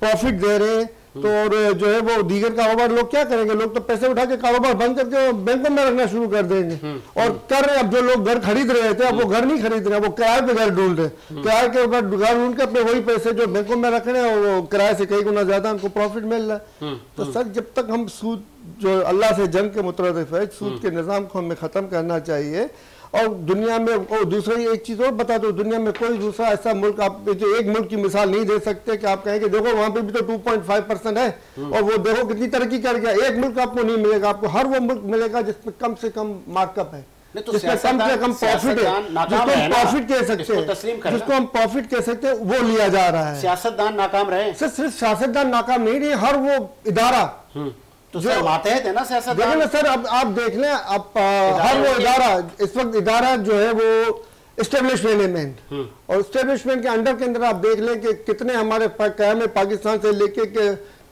Speaker 3: प्रॉफिट दे रहे हैं, तो और जो है वो दीगर कारोबार लोग क्या करेंगे, लोग तो पैसे उठा के कारोबार बंद करके बैंकों में रखना शुरू कर देंगे। और कर रहे, अब जो लोग घर खरीद रहे थे अब वो घर नहीं खरीद रहे, वो किराए पे घर ढूंढ रहे, किराए के ऊपर घर ढूंढ के अपने वही पैसे जो बैंकों में रख रहे हैं और वो किराए से कई गुना ज्यादा उनको प्रॉफिट मिल रहा है। तो सर जब तक हम सूद जो अल्लाह से जंग के मुतरदिफ है, सूद के निज़ाम को हमें ख़त्म करना चाहिए। और दुनिया में, और दूसरी एक चीज़ और बता दो, दुनिया में कोई दूसरा ऐसा मुल्क, आप जो एक मुल्क की मिसाल नहीं दे सकते कि आप कहें कि देखो वहाँ पे भी तो 2.5% है और वो देखो कितनी तरक्की कर गया। एक मुल्क आपको नहीं मिलेगा, आपको हर वो मुल्क मिलेगा जिसमें कम से कम मार्कअप है, जिसमें कम से कम प्रॉफिट है, जिसको हम प्रॉफिट कह सकते हैं, जिसको हम प्रॉफिट कह सकते हैं, वो लिया जा रहा है।
Speaker 1: सियासतदान नाकाम रहे,
Speaker 3: सिर्फ सियासतदान नाकाम नहीं रहे, हर वो इदारा
Speaker 1: तो सर मातहत है ना सियासतदान।
Speaker 3: देखिए ना सर, अब आप देख लें, अब हर वो इदारा, इस वक्त इदारा जो है वो एस्टेब्लिशमेंट और एस्टेब्लिशमेंट के अंडर के अंदर आप देख लें कि कितने हमारे क़याम पाकिस्तान से लेके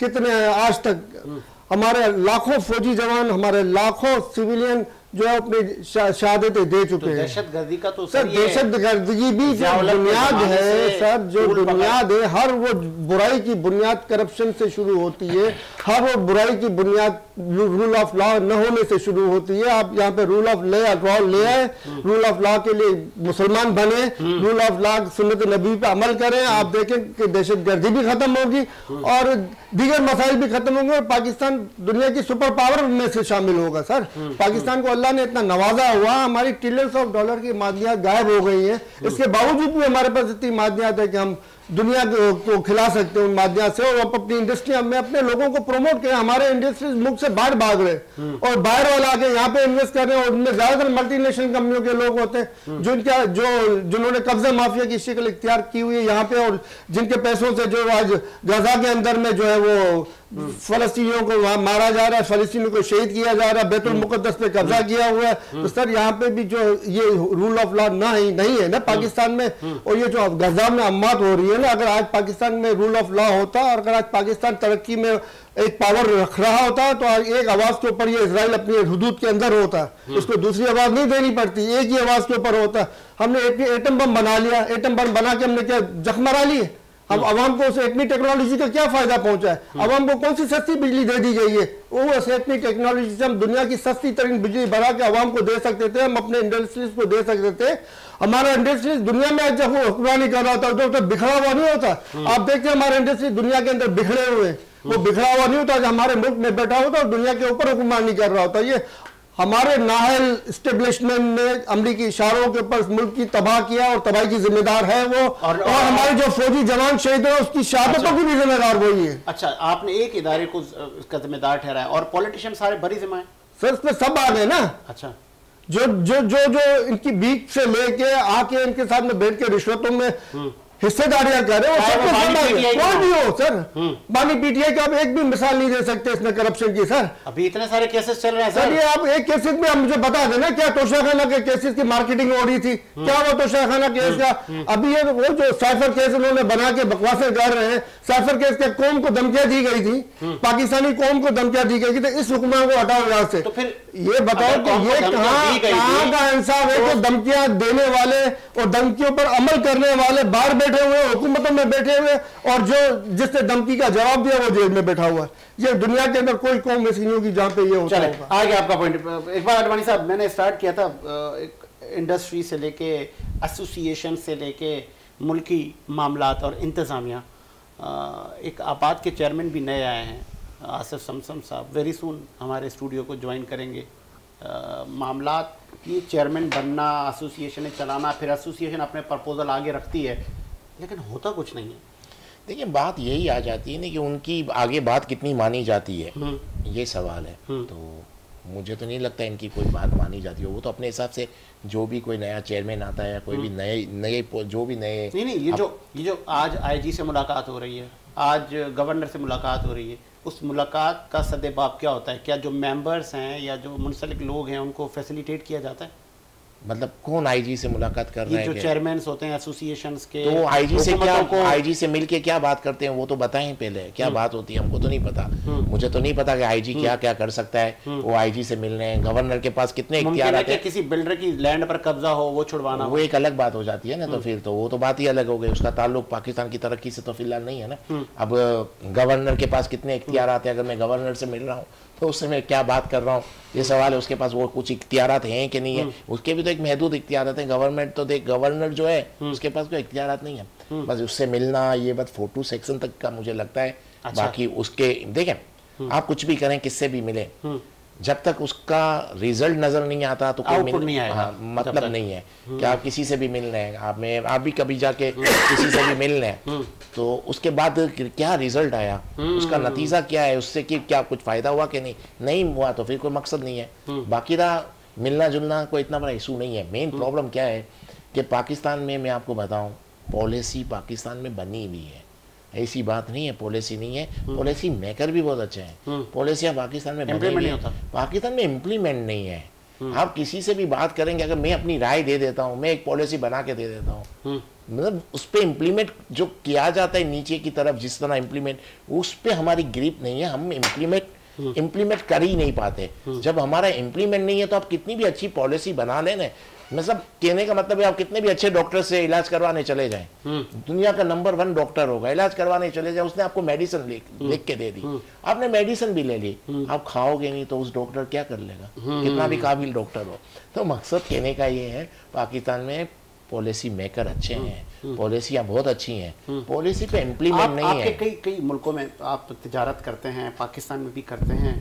Speaker 3: कितने आज तक हमारे लाखों फौजी जवान, हमारे लाखों सिविलियन जो है अपनी शहादतें दे चुके हैं।
Speaker 1: दहशतगर्दी का तो
Speaker 3: सर दहशतगर्दी भी जो बुनियाद है सर, जो बुनियाद है, हर वो बुराई की बुनियाद करप्शन से शुरू होती है, हर वो बुराई की बुनियाद रूल ऑफ लॉ न होने से शुरू होती है। आप यहाँ पे रूल ऑफ ले आए, रूल ऑफ लॉ के लिए मुसलमान बने, रूल ऑफ लॉ सुन्नत नबी पे अमल करें, आप देखें कि दहशतगर्दी भी खत्म होगी और दीगर मसाइल भी खत्म होंगे और पाकिस्तान दुनिया की सुपर पावर में से शामिल होगा। सर पाकिस्तान को अल्लाह ने इतना नवाजा हुआ, हमारी ट्रिलियंस ऑफ डॉलर की मादियात गायब हो गई हैं, इसके बावजूद भी हमारे पास इतनी मादियात है कि हम दुनिया को खिला सकते हैं उन माध्यम से। और अपनी इंडस्ट्री में अपने लोगों को प्रमोट करें। हमारे इंडस्ट्रीज मुल्क से बाहर भाग रहे और बाहर वाला आके यहाँ पे इन्वेस्ट कर रहे हैं और उनमें ज्यादातर मल्टीनेशनल कंपनियों के लोग होते हैं जिन्होंने कब्जा माफिया की शक्ल इख्तियार की हुई है यहाँ पे, और जिनके पैसों से जो आज गजा के अंदर में जो है वो फलस्तीनियों को वहां मारा जा रहा है, फलस्तीनियों को शहीद किया जा रहा है, बैतुल मुकद्दस पे कब्जा किया हुआ है। तो सर यहाँ पे भी जो ये रूल ऑफ लॉ नहीं है ना पाकिस्तान में, और ये जो गजा में अम्मात हो रही है ना, अगर आज पाकिस्तान में रूल ऑफ लॉ होता और अगर आज पाकिस्तान तरक्की में एक पावर रख रहा होता तो एक आवाज के ऊपर ये इजराइल अपनी हुदूद के अंदर होता, उसको दूसरी आवाज नहीं देनी पड़ती, एक ही आवाज के ऊपर होता। हमने एटम बम बना लिया, एटम बम बना के हमने क्या जख्म मरा लिए? अब अवाम को उस एटमी टेक्नोलॉजी का क्या फायदा पहुंचा है? अवाम को कौन सी सस्ती बिजली दे दी गई है? वो उस एटमी टेक्नोलॉजी से हम दुनिया की सस्ती तरीन बिजली बना के अवाम को दे सकते थे, हम अपने इंडस्ट्रीज को दे सकते थे। हमारा इंडस्ट्रीज दुनिया में जब वो हुक्मरानी कर रहा होता तो बिखरा हुआ नहीं होता। आप देखते हैं हमारे इंडस्ट्री दुनिया के अंदर बिखरे हुए, वो बिखरा हुआ नहीं होता, हमारे मुल्क में बैठा होता और दुनिया के ऊपर हुक्मरानी कर रहा होता। ये हमारे नाहल एस्टेब्लिशमेंट ने अमरीकी इशारों के ऊपर मुल्क की तबाह किया और तबाही की जिम्मेदार है वो, और हमारे जो फौजी जवान शहीद हुए उसकी शहादतों की भी जिम्मेदार वही है।
Speaker 1: अच्छा, आपने एक इदारे को इसका जिम्मेदार ठहराया और पॉलिटिशियन सारे बड़ी जिम्मा है
Speaker 3: सर, इस पे सब आ गए ना।
Speaker 1: अच्छा,
Speaker 3: जो जो जो जो इनकी बीच से लेके आके इनके साथ में बैठ के रिश्वतों में हिस्सेदारियां कर रहे हो, कोई भी हो सर, बानी पीटीआई का आप एक भी मिसाल नहीं दे सकते इसमें करप्शन की। सर
Speaker 1: अभी इतने सारे केसेस चल रहे हैं
Speaker 3: सर, ये आप एक केसेस में आप मुझे बता देना क्या तोशाखाना के केसेस की मार्केटिंग हो रही थी, क्या वो तोशाखाना केस का? अभी ये वो जो साइफर केस उन्होंने बना के बकवासें कर रहे हैं, साइफर केस के कौम को धमकियां दी गई थी, पाकिस्तानी कौम को धमकियां दी गई थी, तो इस हुक्मरान को हटाओ यहाँ से।
Speaker 1: तो फिर
Speaker 3: ये बताओ कि ये कहाँ का इंसाफ है कि धमकियां देने वाले और धमकियों पर अमल करने वाले बाहर बैठे हुए हुकूमतों में बैठे हुए और जो जिसने धमकी का जवाब दिया वो जेल में बैठा हुआ है। ये दुनिया के अंदर कोई कौम ऐसी नहीं होगी जहां पे ये होता है।
Speaker 1: आगे आपका पॉइंट। एक बार अडवाणी साहब, मैंने स्टार्ट किया था एक इंडस्ट्री से लेके एसोसिएशन से लेके मुल्की मामलात और इंतजामिया, एक आपात के चेयरमैन भी नए आए हैं, आसिफ समसम साहब, वेरी सून हमारे स्टूडियो को ज्वाइन करेंगे। मामलात की चेयरमैन बनना, एसोसिएशन चलाना, फिर एसोसिएशन अपने प्रपोजल आगे रखती है लेकिन होता कुछ नहीं है।
Speaker 4: देखिए बात यही आ जाती है ना कि उनकी आगे बात कितनी मानी जाती है, ये सवाल है। तो मुझे तो नहीं लगता इनकी कोई बात मानी जाती है। वो तो अपने हिसाब से जो भी कोई नया चेयरमैन आता है, कोई भी नए जो भी नए
Speaker 1: नहीं ये जो आज आईजी से मुलाकात हो रही है, आज गवर्नर से मुलाकात हो रही है, उस मुलाकात का सदेबाब क्या होता है? क्या जो मेंबर्स हैं या जो मुंसलिक लोग हैं उनको फैसिलिटेट किया जाता है?
Speaker 4: मतलब कौन आईजी से मुलाकात कर रहा है?
Speaker 1: जो चेयरमैन होते हैं एसोसिएशंस के,
Speaker 4: तो आईजी से क्या, आईजी से मिलके क्या बात करते हैं वो तो बताएं पहले, क्या बात होती है हमको तो नहीं पता। मुझे तो नहीं पता कि आईजी क्या क्या कर सकता है। वो आईजी से मिल रहे हैं, गवर्नर के पास कितने इख्तियार
Speaker 1: है? किसी बिल्डर की लैंड पर कब्जा हो वो छुड़वाना,
Speaker 4: वो एक अलग बात हो जाती है ना। तो फिर तो वो तो बात ही अलग हो गई, उसका ताल्लुक पाकिस्तान की तरक्की से तो फिलहाल नहीं है ना। अब गवर्नर के पास कितने इख्तियार आते हैं, अगर मैं गवर्नर से मिल रहा हूँ तो उससे मैं क्या बात कर रहा हूँ, ये सवाल है। उसके पास वो कुछ इख्तियारात हैं कि नहीं है, उसके भी तो एक महदूद इख्तियारात हैं। गवर्नमेंट तो देख, गवर्नर जो है उसके पास कोई इख्तियारात नहीं है, बस उससे मिलना, ये बस फोटो सेक्शन तक का मुझे लगता है।
Speaker 1: अच्छा।
Speaker 4: बाकी उसके देखें आप कुछ भी करें, किससे भी मिले, जब तक उसका रिजल्ट नजर नहीं आता तो कोई
Speaker 1: नहीं आएगा।
Speaker 4: हाँ, मतलब नहीं है कि आप किसी से भी मिल रहे हैं, आप भी कभी जाके किसी से भी मिल रहे हैं तो उसके बाद क्या रिजल्ट आया, उसका नतीजा क्या है, उससे कि क्या कुछ फायदा हुआ कि नहीं हुआ, तो फिर कोई मकसद नहीं है। बाकी रहा मिलना जुलना कोई इतना बड़ा इशू नहीं है। मेन प्रॉब्लम क्या है कि पाकिस्तान में, मैं आपको बताऊं, पॉलिसी पाकिस्तान में बनी हुई है, ऐसी बात नहीं है पॉलिसी नहीं है, पॉलिसी मेकर भी बहुत अच्छे हैं, पॉलिसियाँ पाकिस्तान में बनी हुई है, पाकिस्तान में इम्प्लीमेंट नहीं है। आप किसी से भी बात करेंगे, अगर मैं अपनी राय दे देता हूँ, मैं एक पॉलिसी बना के दे देता हूँ, मतलब उस पर इम्प्लीमेंट जो किया जाता है नीचे की तरफ, जिस तरह इम्प्लीमेंट, उस पर हमारी ग्रिप नहीं है, हम इम्प्लीमेंट कर ही नहीं पाते। जब हमारा इम्प्लीमेंट नहीं है तो आप कितनी भी अच्छी पॉलिसी बना लेना, मतलब कहने का मतलब है आप कितने भी अच्छे डॉक्टर से इलाज करवाने चले जाएं, दुनिया का नंबर 1 डॉक्टर होगा, इलाज करवाने चले जाए, उसने आपको मेडिसिन लिख के दे दी, आपने मेडिसिन भी ले ली, आप खाओगे नहीं तो उस डॉक्टर क्या कर लेगा, कितना भी काबिल डॉक्टर हो। तो मकसद कहने का ये है, पाकिस्तान में पॉलिसी मेकर अच्छे हैं, पॉलिसियाँ बहुत अच्छी हैं, पॉलिसी पे इम्प्लीमेंट नहीं है।
Speaker 1: कई मुल्कों में आप तिजारत करते हैं, पाकिस्तान में भी करते हैं,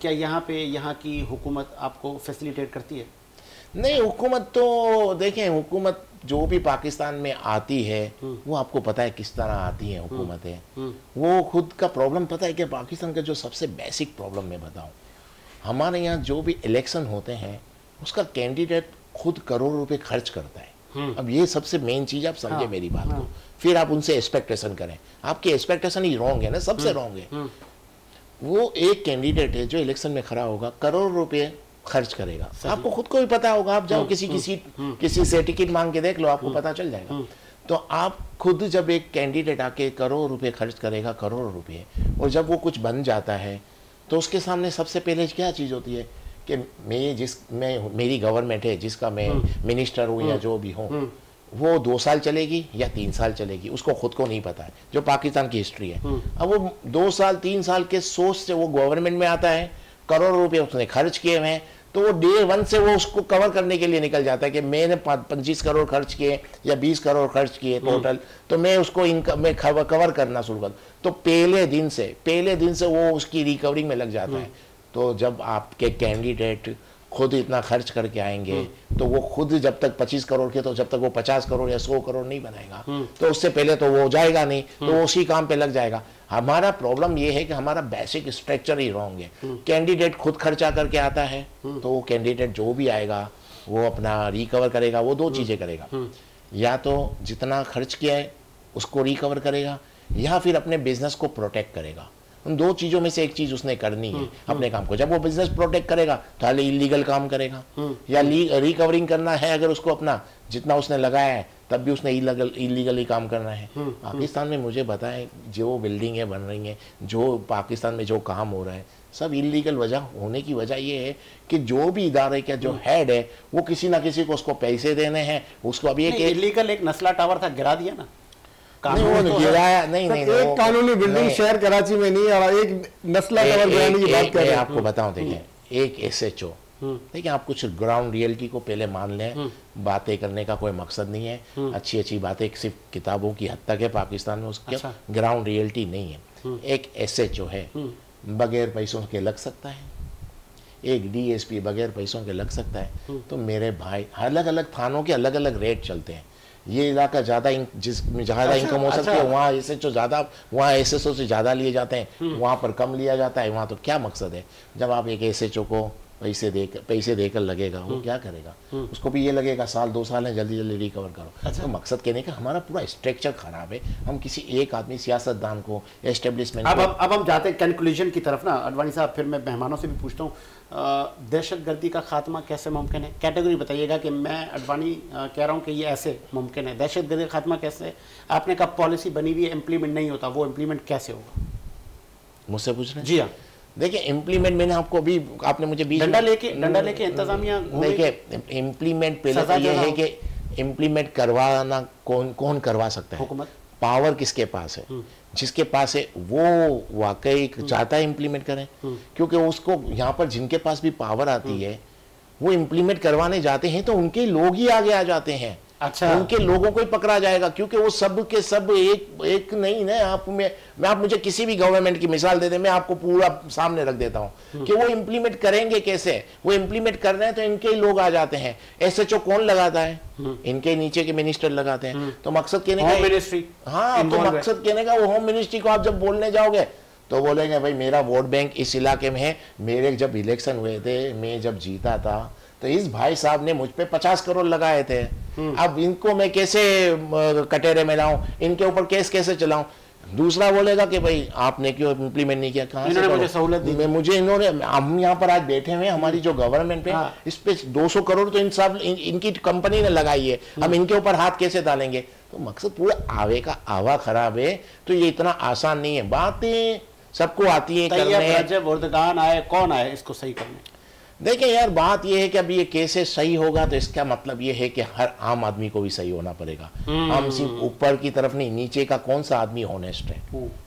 Speaker 1: क्या यहाँ की हुकूमत आपको फैसिलिटेट करती है?
Speaker 4: नहीं, हुकूमत तो देखें, हुकूमत जो भी पाकिस्तान में आती है वो आपको पता है किस तरह आती है हुकूमतें, वो खुद का प्रॉब्लम पता है कि पाकिस्तान का जो सबसे बेसिक प्रॉब्लम मैं बताऊं, हमारे यहाँ जो भी इलेक्शन होते हैं उसका कैंडिडेट खुद करोड़ रुपए खर्च करता है। अब ये सबसे मेन चीज़ आप समझे मेरी बात को, फिर आप उनसे एक्सपेक्टेशन करें, आपकी एक्सपेक्टेशन ही रॉन्ग है ना, सबसे रॉन्ग है। वो एक कैंडिडेट है जो इलेक्शन में खड़ा होगा, करोड़ रुपये खर्च करेगा, आपको खुद को भी पता होगा, आप जाओ किसी से टिकट मांग के देख लो, आपको पता चल जाएगा। तो आप खुद जब एक कैंडिडेट आके करोड़ रुपए खर्च करेगा, करोड़ रुपए, और जब वो कुछ बन जाता है तो उसके सामने सबसे पहले क्या चीज़ होती है कि मेरी गवर्नमेंट है जिसका मैं मिनिस्टर हूँ या जो भी हूँ, वो 2 साल चलेगी या 3 साल चलेगी, उसको खुद को नहीं पता है, जो पाकिस्तान की हिस्ट्री है। अब वो 2 साल 3 साल के सोच से वो गवर्नमेंट में आता है, करोड़ रुपए उसने खर्च किए हुए हैं, तो वो डे 1 से वो उसको कवर करने के लिए निकल जाता है कि मैंने 25 करोड़ खर्च किए या 20 करोड़ खर्च किए टोटल, तो मैं उसको इनकम में कवर करना शुरू कर, तो पहले दिन से वो उसकी रिकवरिंग में लग जाता है। तो जब आपके कैंडिडेट खुद इतना खर्च करके आएंगे तो वो खुद जब तक 25 करोड़ के, तो जब तक वो 50 करोड़ या 100 करोड़ नहीं बनाएगा तो उससे पहले तो वो जाएगा नहीं, तो वो उसी काम पे लग जाएगा। हमारा प्रॉब्लम ये है कि हमारा बेसिक स्ट्रक्चर ही रॉन्ग है। कैंडिडेट खुद खर्चा करके आता है तो वो कैंडिडेट जो भी आएगा वो अपना रिकवर करेगा, वो 2 चीज़ें करेगा, या तो जितना खर्च किया है उसको रिकवर करेगा या फिर अपने बिजनेस को प्रोटेक्ट करेगा। उन 2 चीज़ों में से एक चीज़ उसने करनी है अपने काम को। जब वो बिजनेस प्रोटेक्ट करेगा तो हाल इलीगल काम करेगा, या रिकवरिंग करना है अगर उसको अपना जितना उसने लगाया है तब भी उसने इलीगली काम करना है। पाकिस्तान में मुझे बताएं, जो बिल्डिंगें बन रही हैं, जो पाकिस्तान में जो काम हो रहा है, सब इलीगल वजह होने की वजह ये है कि जो भी इदारे का जो हेड है वो किसी ना किसी को उसको पैसे देने हैं, उसको अभी
Speaker 1: इलीगल एक नस्ला टावर था, गिरा दिया ना,
Speaker 4: नहीं,
Speaker 3: एक कानूनी बिल्डिंग शहर कराची में नहीं, और एक नस्ला टावर गिराने की बात कर रहे हैं।
Speaker 4: आपको बताऊं, देखिए, एक SHO, देखिए, आप कुछ ग्राउंड रियलिटी को पहले मान लें, बातें करने का कोई मकसद नहीं है, अच्छी बातें सिर्फ किताबों की हद तक है पाकिस्तान में, उसके ग्राउंड रियलिटी नहीं है। एक SHO है, बगैर पैसों के लग सकता है, एक DSP बगैर पैसों के लग सकता है। तो मेरे भाई, अलग अलग थानों के अलग अलग रेट चलते हैं। ये इलाका ज़्यादा जिसमें ज़्यादा इनकम हो सकती है वहाँ SHO ज़्यादा, वहाँ SSO से ज़्यादा लिए जाते हैं, वहाँ पर कम लिया जाता है। वहाँ तो क्या मकसद है, जब आप एक SHO को पैसे देकर लगेगा, वो क्या करेगा? उसको भी ये लगेगा साल 2 साल है, जल्दी जल्दी रिकवर करो। अच्छा। तो मकसद कहने का हमारा पूरा स्ट्रक्चर खराब है। हम किसी एक आदमी सियासतदान को, एस्टेब्लिशमेंट
Speaker 1: अब हम जाते हैं कंक्लूजन की तरफ ना अडवाणी साहब। फिर मैं मेहमानों से भी पूछता हूँ, दहशतगर्दी का खात्मा कैसे मुमकिन है? कैटेगरी बताइएगा कि मैं अडवाणी कह रहा हूँ कि ये ऐसे मुमकिन है। दहशतगर्दी का खात्मा कैसे? आपने कहा पॉलिसी बनी हुई है, इम्प्लीमेंट नहीं होता, वो इम्प्लीमेंट कैसे होगा?
Speaker 4: मुझसे पूछ रहे हैं?
Speaker 1: जी हाँ।
Speaker 4: देखिए इम्प्लीमेंट मैंने आपको अभी, आपने मुझे
Speaker 1: डंडा लेके इंतजामिया,
Speaker 4: देखिए इम्प्लीमेंट पहले तो ये है कि इम्प्लीमेंट करवाना कौन करवा सकता है?
Speaker 1: हुकूमत।
Speaker 4: पावर किसके पास है? जिसके पास है वो वाकई चाहता है इम्प्लीमेंट करें, क्योंकि उसको यहाँ पर जिनके पास भी पावर आती है वो इम्प्लीमेंट करवाने जाते हैं तो उनके लोग ही आगे आ जाते हैं। अच्छा। उनके लोगों को ही पकड़ा जाएगा, क्योंकि वो सब के सब एक नहीं ना। आप मुझे किसी भी गवर्नमेंट की मिसाल दे दें, मैं आपको पूरा सामने रख देता हूं कि वो इम्प्लीमेंट करेंगे कैसे। वो इम्प्लीमेंट कर रहे हैं तो इनके ही लोग आ जाते हैं। एसएचओ कौन लगाता है? इनके नीचे के मिनिस्टर लगाते हैं। तो मकसद कहने का,
Speaker 1: मिनिस्ट्री,
Speaker 4: हाँ, तो मकसद कहने का वो होम मिनिस्ट्री को आप जब बोलने जाओगे तो बोलेंगे भाई मेरा वोट बैंक इस इलाके में है। मेरे जब इलेक्शन हुए थे, मैं जब जीता था तो इस भाई साहब ने मुझ पे 50 करोड़ लगाए थे। अब इनको मैं कैसे कटेरे में लाऊं, इनके ऊपर केस कैसे चलाऊं? दूसरा बोलेगा कि भाई आपने क्यों इम्प्लीमेंट नहीं किया? कहां से मुझे सहूलत दी? मुझे इन्होंने, हम यहाँ पर आज बैठे हुए, हमारी जो गवर्नमेंट है इस पे 200 करोड़ तो इनकी कंपनी ने लगाई है। हम इनके ऊपर हाथ कैसे डालेंगे? तो मकसद पूरा आवे का आवा खराब है। तो ये इतना आसान नहीं है। बातें सबको आती है करने,
Speaker 1: आए कौन आए इसको सही करने?
Speaker 4: देखिए यार, बात यह है कि अब ये कैसे सही होगा, तो इसका मतलब ये है कि हर आम आदमी को भी सही होना पड़ेगा। हम सिर्फ ऊपर की तरफ नहीं, नीचे का कौन सा आदमी हॉनेस्ट है?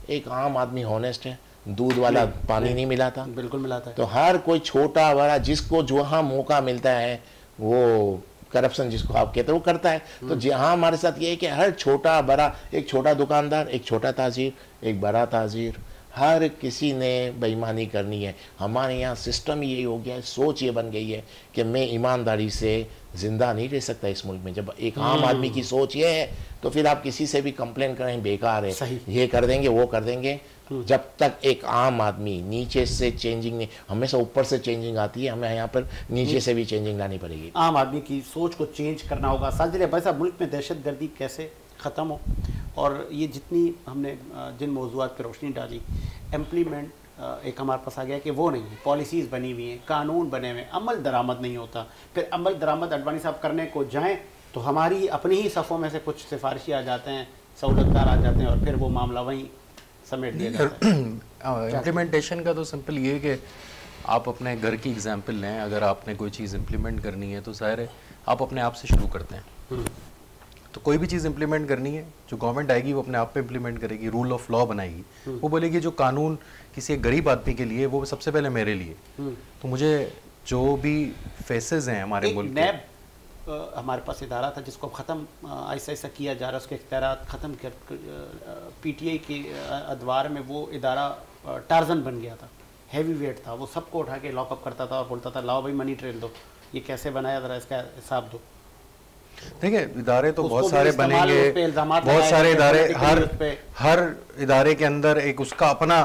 Speaker 4: एक आम आदमी हॉनेस्ट है। दूध वाला पानी नहीं मिलाता?
Speaker 1: बिल्कुल मिलाता है।
Speaker 4: तो हर कोई छोटा बड़ा जिसको जहाँ मौका मिलता है वो करप्शन जिसको आप कहते हैं वो करता है। तो जहाँ हमारे साथ ये है कि हर छोटा बड़ा, एक छोटा दुकानदार, एक छोटा ताजीर, एक बड़ा ताजीर, हर किसी ने बेईमानी करनी है। हमारे यहाँ सिस्टम यही हो गया है, सोच ये बन गई है कि मैं ईमानदारी से ज़िंदा नहीं रह सकता इस मुल्क में। जब एक आम आदमी की सोच ये है तो फिर आप किसी से भी कंप्लेन करें बेकार है, ये कर देंगे वो कर देंगे। जब तक एक आम आदमी नीचे से चेंजिंग नहीं, हमेशा ऊपर से चेंजिंग आती है, हमें यहाँ पर नीचे से भी चेंजिंग लानी पड़ेगी।
Speaker 1: आम आदमी की सोच को चेंज करना होगा। साजिद भाई साहब, मुल्क में दहशतगर्दी कैसे ख़त्म हो, और ये जितनी हमने जिन मौज़ूआत पर रोशनी डाली, इम्प्लीमेंट एक हमारे पास आ गया कि वो नहीं है। पॉलिसीज़ बनी हुई हैं, कानून बने हुए हैं, अमल दरामद नहीं होता। फिर अमल दरामद अडवाणी साहब करने को जाएं तो हमारी अपनी ही सफ़ों में से कुछ सिफारिशी आ जाते हैं, सहूलतकार आ जाते हैं, और फिर वो मामला वहीं समेट दिया जाता है।
Speaker 2: इम्प्लीमेंटेशन का तो सिंपल ये है कि आप अपने घर की एग्जाम्पल लें। अगर आपने कोई चीज़ इम्प्लीमेंट करनी है तो ज़ाहिर है आप अपने आप से शुरू करते हैं। तो कोई भी चीज़ इंप्लीमेंट करनी है, जो गवर्नमेंट आएगी वो अपने आप पे इंप्लीमेंट करेगी, रूल ऑफ लॉ बनाएगी। वो बोलेगी जो कानून किसी एक गरीब आदमी के लिए वो सबसे पहले मेरे लिए। तो मुझे जो भी फेसेस हैं हमारे मुल्क
Speaker 1: नैब हमारे पास इदारा था जिसको ख़त्म ऐसा ऐसा किया जा रहा है, उसके इख्तियारात ख़त्म कर PTI के अदवार में वो इदारा टार्जन बन गया था, हैवी वेट था। वो सबको उठा के लॉकअप करता था और बोलता था लाओ भाई मनी ट्रेल दो, ये कैसे बनाया, ज़रा इसका हिसाब दो।
Speaker 2: देखिए इदारे तो बहुत सारे बनेंगे, बहुत सारे इदारे, हर इदारे के अंदर एक उसका अपना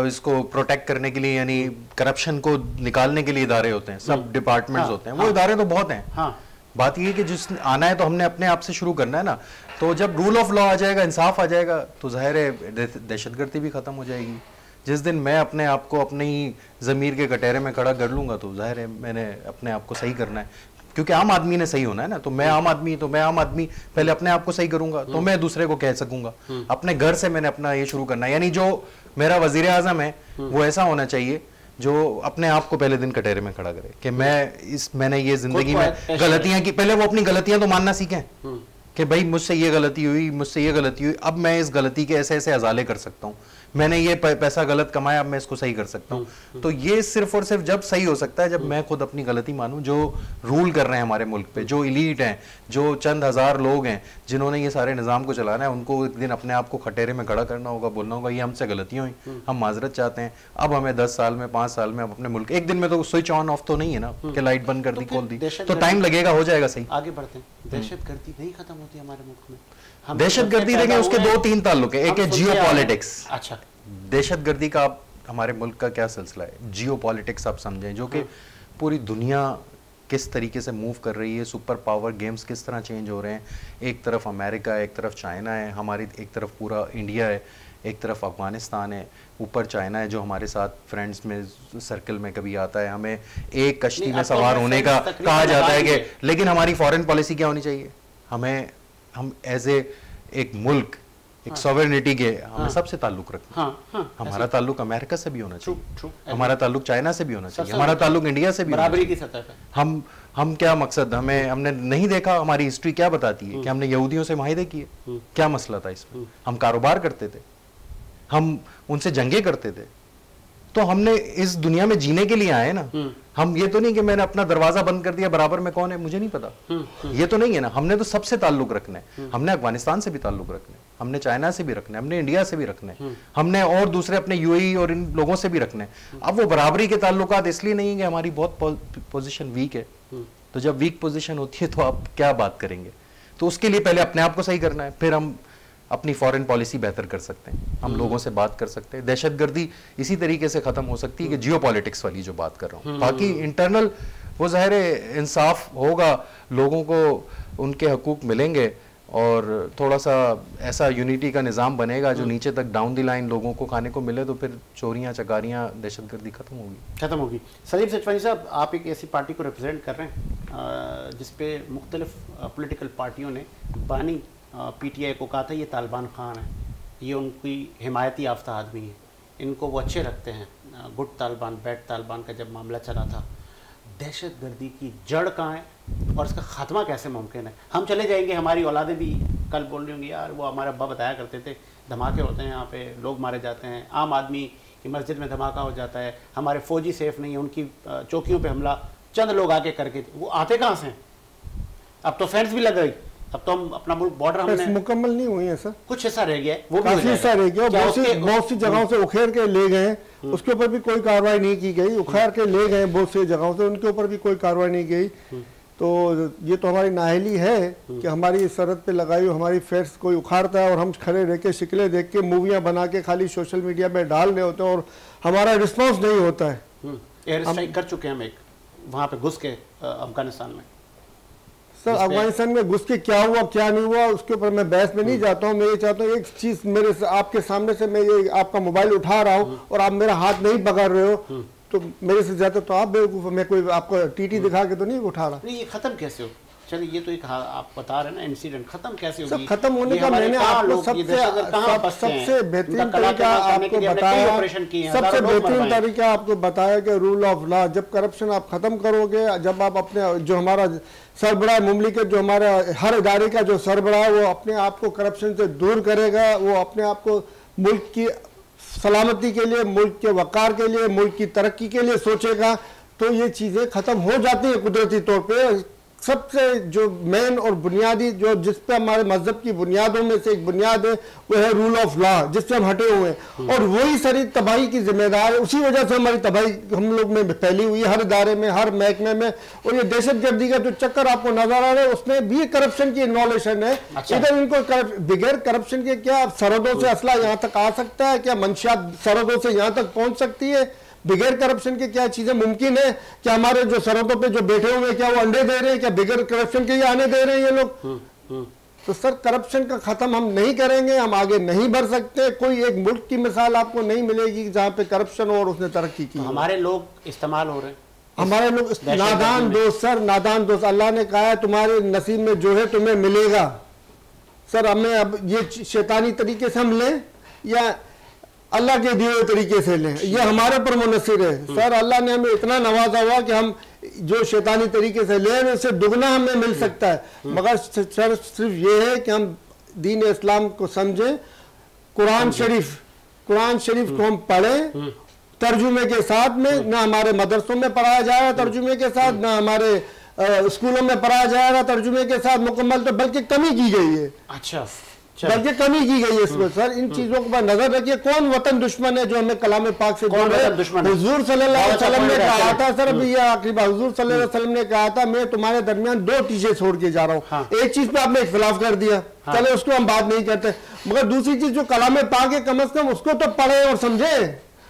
Speaker 2: इसको प्रोटेक्ट करने के लिए, यानी करप्शन को निकालने के लिए इदारे होते हैं, सब डिपार्टमेंट्स होते हैं। वो इदारे तो बहुत हैं। बात ये है कि जिस आना है तो हमने अपने आप से शुरू करना है ना। तो जब रूल ऑफ लॉ आ जाएगा, इंसाफ आ जाएगा, तो जाहिर है दहशतगर्दी भी खत्म हो जाएगी। जिस दिन मैं अपने आप को अपनी ज़मीर के कटहरे में खड़ा कर लूँगा तो जाहिर है मैंने अपने आप को सही करना है, क्योंकि आम आदमी ने सही होना है ना। तो मैं आम आदमी, तो मैं आम आदमी पहले अपने आप को सही करूंगा तो मैं दूसरे को कह सकूंगा। अपने घर से मैंने अपना ये शुरू करना है, यानी जो मेरा वजीर आजम है वो ऐसा होना चाहिए जो अपने आप को पहले दिन कटहरे में खड़ा करे कि मैंने ये जिंदगी में गलतियां की। पहले वो अपनी गलतियां तो मानना सीखें कि भाई मुझसे ये गलती हुई, मुझसे ये गलती हुई, अब मैं इस गलती के ऐसे ऐसे अजाले कर सकता हूँ, मैंने ये पैसा गलत कमाया, अब मैं इसको सही कर सकता हूँ। तो ये सिर्फ और सिर्फ जब सही हो सकता है जब मैं खुद अपनी गलती मानूं। जो रूल कर रहे हैं हमारे मुल्क पे, जो इलीट हैं, जो चंद हजार लोग हैं जिन्होंने ये सारे निज़ाम को चलाना है, उनको एक दिन अपने आप को खटेरे में खड़ा करना होगा, बोलना होगा ये हमसे गलतियाँ हुई, हम माजरत चाहते हैं। अब हमें 10 साल में, 5 साल में अपने मुल्क, एक दिन में तो स्विच ऑन ऑफ तो नहीं है ना कि लाइट बंद कर दी खोल दी, तो टाइम लगेगा, हो जाएगा सही।
Speaker 1: आगे बढ़ते हैं। दहशतगर्दी नहीं खत्म होती हमारे मुल्क में।
Speaker 2: दहशतगर्दी देखें उसके 2-3 ताल्लुक है। एक है जियो पॉलिटिक्स।
Speaker 1: अच्छा,
Speaker 2: दहशतगर्दी का आप हमारे मुल्क का क्या सिलसिला है, जियो पॉलिटिक्स आप समझें, जो कि पूरी दुनिया किस तरीके से मूव कर रही है, सुपर पावर गेम्स किस तरह चेंज हो रहे हैं, एक तरफ अमेरिका है, एक तरफ चाइना है, हमारी एक तरफ पूरा इंडिया है, एक तरफ अफगानिस्तान है, ऊपर चाइना है जो हमारे साथ फ्रेंड्स में सर्कल में कभी आता है, हमें एक कश्ती में सवार होने का कहा जाता है कि, लेकिन हमारी फॉरेन पॉलिसी क्या होनी चाहिए, हम एज एक मुल्क, एक सॉवरेनिटी के हमें सबसे ताल्लुक रखना, हमारा ताल्लुक अमेरिका से भी होना चाहिए, हमारा ताल्लुक चाइना से भी होना चाहिए, हमारा ताल्लुक इंडिया से भी
Speaker 1: बराबरी की सतह पे।
Speaker 2: हम क्या मकसद, हमने नहीं देखा, हमारी हिस्ट्री क्या बताती है कि हमने यहूदियों से माहिदे किए, क्या मसला था इसमें, हम कारोबार करते थे, हम उनसे जंगे करते थे, तो हमने इस दुनिया में जीने के लिए आए ना, हम ये तो नहीं कि मैंने अपना दरवाजा बंद कर दिया, बराबर में कौन है मुझे नहीं पता, ये तो नहीं है ना, हमने तो सबसे ताल्लुक रखना है, हमने अफगानिस्तान से भी ताल्लुक रखना है, हमने चाइना से भी रखना है, हमने इंडिया से भी रखना है, हमने और दूसरे अपने यूएई और इन लोगों से भी रखना है। अब वो बराबरी के ताल्लुकात इसलिए नहीं है कि हमारी बहुत पोजीशन वीक है, तो जब वीक पोजीशन होती है तो आप क्या बात करेंगे, तो उसके लिए पहले अपने आप को सही करना है, फिर हम अपनी फॉरेन पॉलिसी बेहतर कर सकते हैं, हम लोगों से बात कर सकते हैं, दहशतगर्दी इसी तरीके से खत्म हो सकती है कि जियो पॉलिटिक्स वाली जो बात कर रहा हूँ, बाकी इंटरनल वो ज़ाहिर है इंसाफ होगा, लोगों को उनके हकूक मिलेंगे और थोड़ा सा ऐसा यूनिटी का निज़ाम बनेगा जो नीचे तक डाउन द लाइन लोगों को खाने को मिले, तो फिर चोरियाँ चकारियाँ दहशतगर्दी खत्म होगी।
Speaker 1: सलीम सिचवानी साहब, आप एक ऐसी पार्टी को रिप्रेजेंट कर रहे हैं जिसपे मुख्तलिफ पॉलिटिकल पार्टियों ने बानी पीटीआई को कहा था ये तालिबान खान है, ये उनकी हिमायती याफ्ता आदमी है, इनको वो अच्छे रखते हैं, गुड तालिबान बैड तालिबान का जब मामला चला था, दहशतगर्दी की जड़ कहाँ है और इसका ख़ात्मा कैसे मुमकिन है? हम चले जाएंगे, हमारी औलादें भी कल बोल रही होंगी यार वो हमारे अब्बा बताया करते थे, धमाके होते हैं यहाँ पे, लोग मारे जाते हैं, आम आदमी की मस्जिद में धमाका हो जाता है, हमारे फौजी सेफ नहीं है, उनकी चौकियों पर हमला चंद लोग आके करके, वो आते कहाँ से? अब तो फेंस भी लग गई, अब तो हम अपना मुल्क बॉर्डर हमने
Speaker 3: मुकम्मल नहीं हुई है सर,
Speaker 1: कुछ हिस्सा रह गया है, वो
Speaker 3: काफी हिस्सा रह गया, बहुत सी जगहों से उखेड़ के ले गए, उसके ऊपर भी कोई कार्रवाई नहीं की गई, उखाड़ के ले गए बहुत सी जगहों से, उनके ऊपर भी कोई कार्रवाई नहीं की। तो ये तो हमारी नाअहली है कि हमारी सरहद पे लगाई हुई हमारी फेंस कोई उखाड़ता है और हम खड़े रह के शिकलें देख के मूवियाँ बना के खाली सोशल मीडिया में डाल रहे होते हैं और हमारा रिस्पॉन्स नहीं होता है।
Speaker 1: एयर स्ट्राइक कर चुके हैं हम एक वहाँ पे घुस के अफगानिस्तान में।
Speaker 3: सर अफगानिस्तान में घुस के क्या हुआ क्या नहीं हुआ उसके ऊपर मैं बहस में नहीं जाता हूँ, मैं ये चाहता हूँ एक चीज मेरे से आपके सामने से मैं ये आपका मोबाइल उठा रहा हूँ और आप मेरा हाथ नहीं पकड़ रहे हो तो मेरे से ज्यादा तो आप बेवकूफ, मैं कोई आपको टीटी दिखा के तो नहीं उठा रहा।
Speaker 1: नहीं ये खत्म कैसे हो? चलिए ये तो एक आप बता रहे हैं ना इंसिडेंट, खत्म कैसे होगी?
Speaker 3: खत्म होने का मैंने आपको सबसे बेहतरीन तरीका आपको बताया, सबसे बेहतरीन तरीका आपको बताया कि रूल ऑफ लॉ, जब करप्शन आप खत्म करोगे, जब आप अपने जो हमारा सरबराह मुमलिकत जो हमारा हर इदारे का जो सरबराह वो अपने आप को करप्शन से दूर करेगा, वो अपने आप को मुल्क की सलामती के लिए, मुल्क के वक़ार के लिए, मुल्क की तरक्की के लिए सोचेगा, तो ये चीज़ें ख़त्म हो जाती हैं कुदरती तौर पे। सबसे जो मेन और बुनियादी जो जिस पे हमारे मजहब की बुनियादों में से एक बुनियाद है वो है रूल ऑफ लॉ, जिससे हम हटे हुए हैं और वही सारी तबाही की जिम्मेदार है, उसी वजह से हमारी तबाही हम लोग में फैली हुई है हर इदारे में, हर महकमे में। और ये दहशतगर्दी का जो चक्कर आपको नजर आ रहा है उसमें भी करप्शन की इन्वॉल्यूशन है। इधर इनको बगैर करप्शन के क्या सरहदों से असला यहाँ तक आ सकता है? क्या मंशियात सरहदों से यहाँ तक पहुँच सकती है? बगैर करप्शन के क्या चीजें मुमकिन है? क्या हमारे जो सरहदों पे जो बैठे हुए हैं क्या वो अंडे दे रहे हैं? क्या बगैर करप्शन के ही आने दे रहे हैं ये लोग? तो सर करप्शन का खत्म हम नहीं करेंगे, हम आगे नहीं बढ़ सकते। कोई एक मुल्क की मिसाल आपको नहीं मिलेगी जहाँ पे करप्शन और उसने तरक्की की।
Speaker 1: हमारे लोग इस्तेमाल हो रहे हैं,
Speaker 3: हमारे लोग नादान दोस्त, सर नादान दोस्त। अल्लाह ने कहा है तुम्हारे नसीब में जो है तुम्हें मिलेगा। सर हमें अब ये शैतानी तरीके से हम लें या अल्लाह के दिए हुए तरीके से लें, ये हमारे पर मुनसिर है। सर अल्लाह ने हमें इतना नवाजा हुआ कि हम जो शैतानी तरीके से लें उससे दुगना हमें मिल सकता है, मगर सर सिर्फ ये है कि हम दीन इस्लाम को समझें, कुरान शरीफ को हम पढ़ें तर्जुमे के साथ में। ना हमारे मदरसों में पढ़ाया जाएगा तर्जुमे के साथ, ना हमारे स्कूलों में पढ़ाया जाएगा तर्जुमे के साथ मुकम्मल, तो बल्कि कमी की गई है।
Speaker 1: अच्छा
Speaker 3: बल्कि कमी की गई है इसमें। सर इन चीजों पर नजर रखिए। कौन वतन दुश्मन है जो हमें कलाम पाक से जोड़ है? हुजूर सल्लल्लाहु अलैहि वसल्लम ने कहा था, सर अभी ये आखिरी बात, हुजूर सल्लल्लाहु अलैहि वसल्लम ने कहा था मैं तुम्हारे दरमियान दो चीजें छोड़ के जा रहा हूँ। एक चीज पे आपने इख्तिलाफ कर दिया, चले उसको हम बात नहीं करते, मगर दूसरी चीज जो कलाम पाक है कम से कम उसको तो पढ़े और समझे।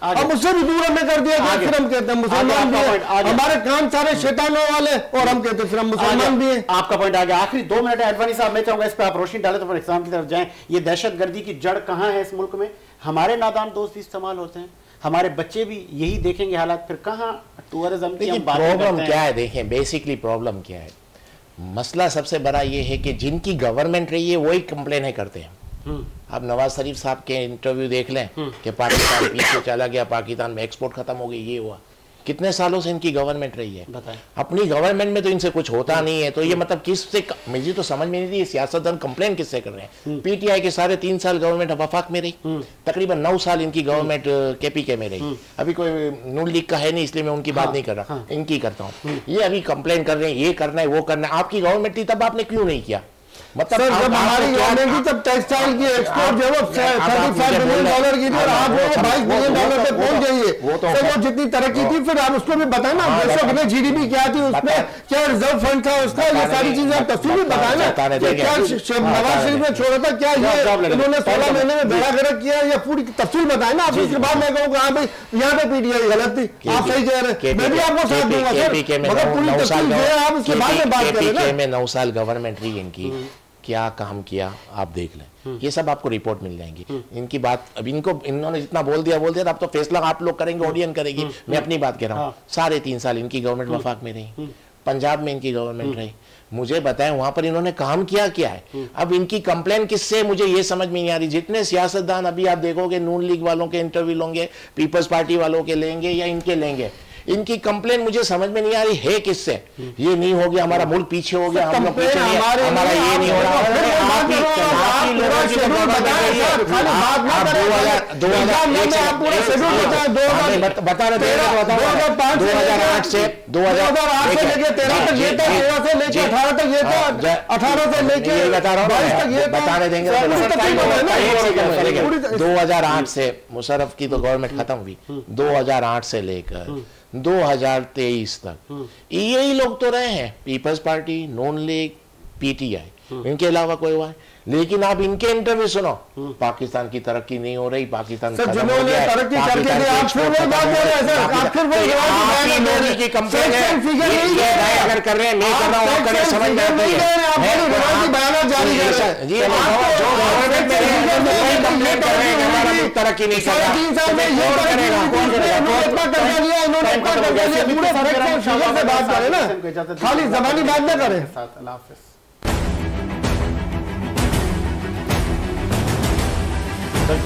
Speaker 3: अब उससे भी दूर हमें कर दिया गया, फिर हम कहते हैं मुसलमान भी है, हमारे काम सारे शैतानों वाले, और हम कहते हैं फिर हम मुसलमान भी हैं।
Speaker 1: आपका पॉइंट आ गया। आखिरी 2 मिनट है अडवाणी साहब, मैं चाहूंगा इस पर आप रोशनी डालें तो फिर इस्लाम की तरफ जाएं। ये दहशतगर्दी की जड़ कहाँ है इस मुल्क में? हमारे नादान दोस्त भी इस्तेमाल होते हैं, हमारे बच्चे भी यही देखेंगे हालात, फिर कहाँ टूरिज्म की हम बात करते हैं।
Speaker 4: प्रॉब्लम क्या है, देखें बेसिकली प्रॉब्लम क्या है, मसला सबसे बड़ा ये है कि जिनकी गवर्नमेंट रही है वही कंप्लेन करते हैं। अब नवाज शरीफ साहब के इंटरव्यू देख लें कि पाकिस्तान पीछे चला गया, पाकिस्तान में एक्सपोर्ट खत्म हो गई, ये हुआ। कितने सालों से इनकी गवर्नमेंट रही है, अपनी गवर्नमेंट में तो इनसे कुछ होता नहीं है, तो ये मतलब किससे, मुझे तो समझ में नहीं थी सियासतदान कंप्लेन किससे कर रहे हैं। पीटीआई के सारे 3 साल गवर्नमेंट वफाक में रही, तकरीबन 9 साल इनकी गवर्नमेंट केपीके में रही। अभी कोई नून लीग का है नहीं, इसलिए मैं उनकी बात नहीं कर रहा, इनकी करता हूँ। ये अभी कंप्लेन कर रहे हैं, ये करना है वो करना है। आपकी गवर्नमेंट थी तब आपने क्यों नहीं किया?
Speaker 3: मतलब जब हमारी गवर्नमेंट की तब टेक्सटाइल की एक्सपोर्ट जो है $35 बिलियन की थी और आज वो $22 बिलियन पे पहुंच गई है, तो वो जितनी तरक्की थी, फिर आप उसको भी बताए ना, देशों की जीडीपी क्या थी, उसमें क्या रिजर्व फंड था उसका, ये सारी चीजें आप तफसील भी बताए ना। क्या नवाज शरीफ ने छोड़ा था, क्या ये इन्होंने 16 महीने में बेड़ा गर्क किया, या पूरी तफसील बताए ना आप। उसके बाद मैं कहूँगा हाँ भाई यहाँ पे पीटीआई गलत थी, आप सही कह रहे हैं, मैं भी आपको साथ दूंगा सर, मगर पूरी तफसील जो है आप उसके बाद में बात करें ना।
Speaker 4: में 9 साल गवर्नमेंट रही इनकी, क्या काम किया आप देख लें, ये सब आपको रिपोर्ट मिल जाएंगी। इनकी बात अब इन्होंने जितना बोल दिया अब तो फैसला आप लोग करेंगे, ऑडियंस करेगी। मैं अपनी बात कह रहा हूँ, 3.5 साल इनकी गवर्नमेंट वफाक में रही, पंजाब में इनकी गवर्नमेंट रही। मुझे बताएं वहां पर इन्होंने काम किया क्या है? अब इनकी कंप्लेन किससे, मुझे ये समझ में नहीं आ रही। जितने सियासतदान अभी आप देखोगे, नून लीग वालों के इंटरव्यू लेंगे, पीपल्स पार्टी वालों के लेंगे या इनके लेंगे, इनकी कंप्लेन मुझे समझ में नहीं आ रही है किससे। ये नहीं हो गया, हमारा मुल्क पीछे हो गया, हम लोग पीछे, हमारा ये नहीं हो रहा। बता रहे 2008 से 2008 से लेके 13 तक ये था, 13 से लेके 18 तक ये था, 18 से लेके बता रहा हूँ, बताने देंगे। 2008 से मुशर्रफ की तो गवर्नमेंट खत्म हुई, 2008 से लेकर 2023 तक यही लोग तो रहे हैं, पीपल्स पार्टी, नून लीग, पीटीआई, इनके अलावा कोई हुआ है? लेकिन आप इनके इंटरव्यू सुनो, पाकिस्तान की तरक्की नहीं हो रही, पाकिस्तान
Speaker 3: तरक्की करके आप फिर वही बात कर रहे हैं सर, आप फिर वही
Speaker 4: मोदी की कंप्लेन है, अगर कर रहे हैं नहीं कर रहा हूं, आप करें, समझ में आती है।
Speaker 3: बयान जारी कर रहे हैं,
Speaker 4: जो गवर्नमेंट में रहे कंप्लेन कर रहे हैं कि हमारा मुल्क तरक्की नहीं कर रहा,
Speaker 3: 3 साल में ये करेगा, कौन करेगा? इतना कर दिया इन्होंने, इतना कर दिया, पूरे फैक्ट से बात करें ना, खाली जबानी बात ना करें।
Speaker 1: अल्लाह हाफिज़।
Speaker 3: ये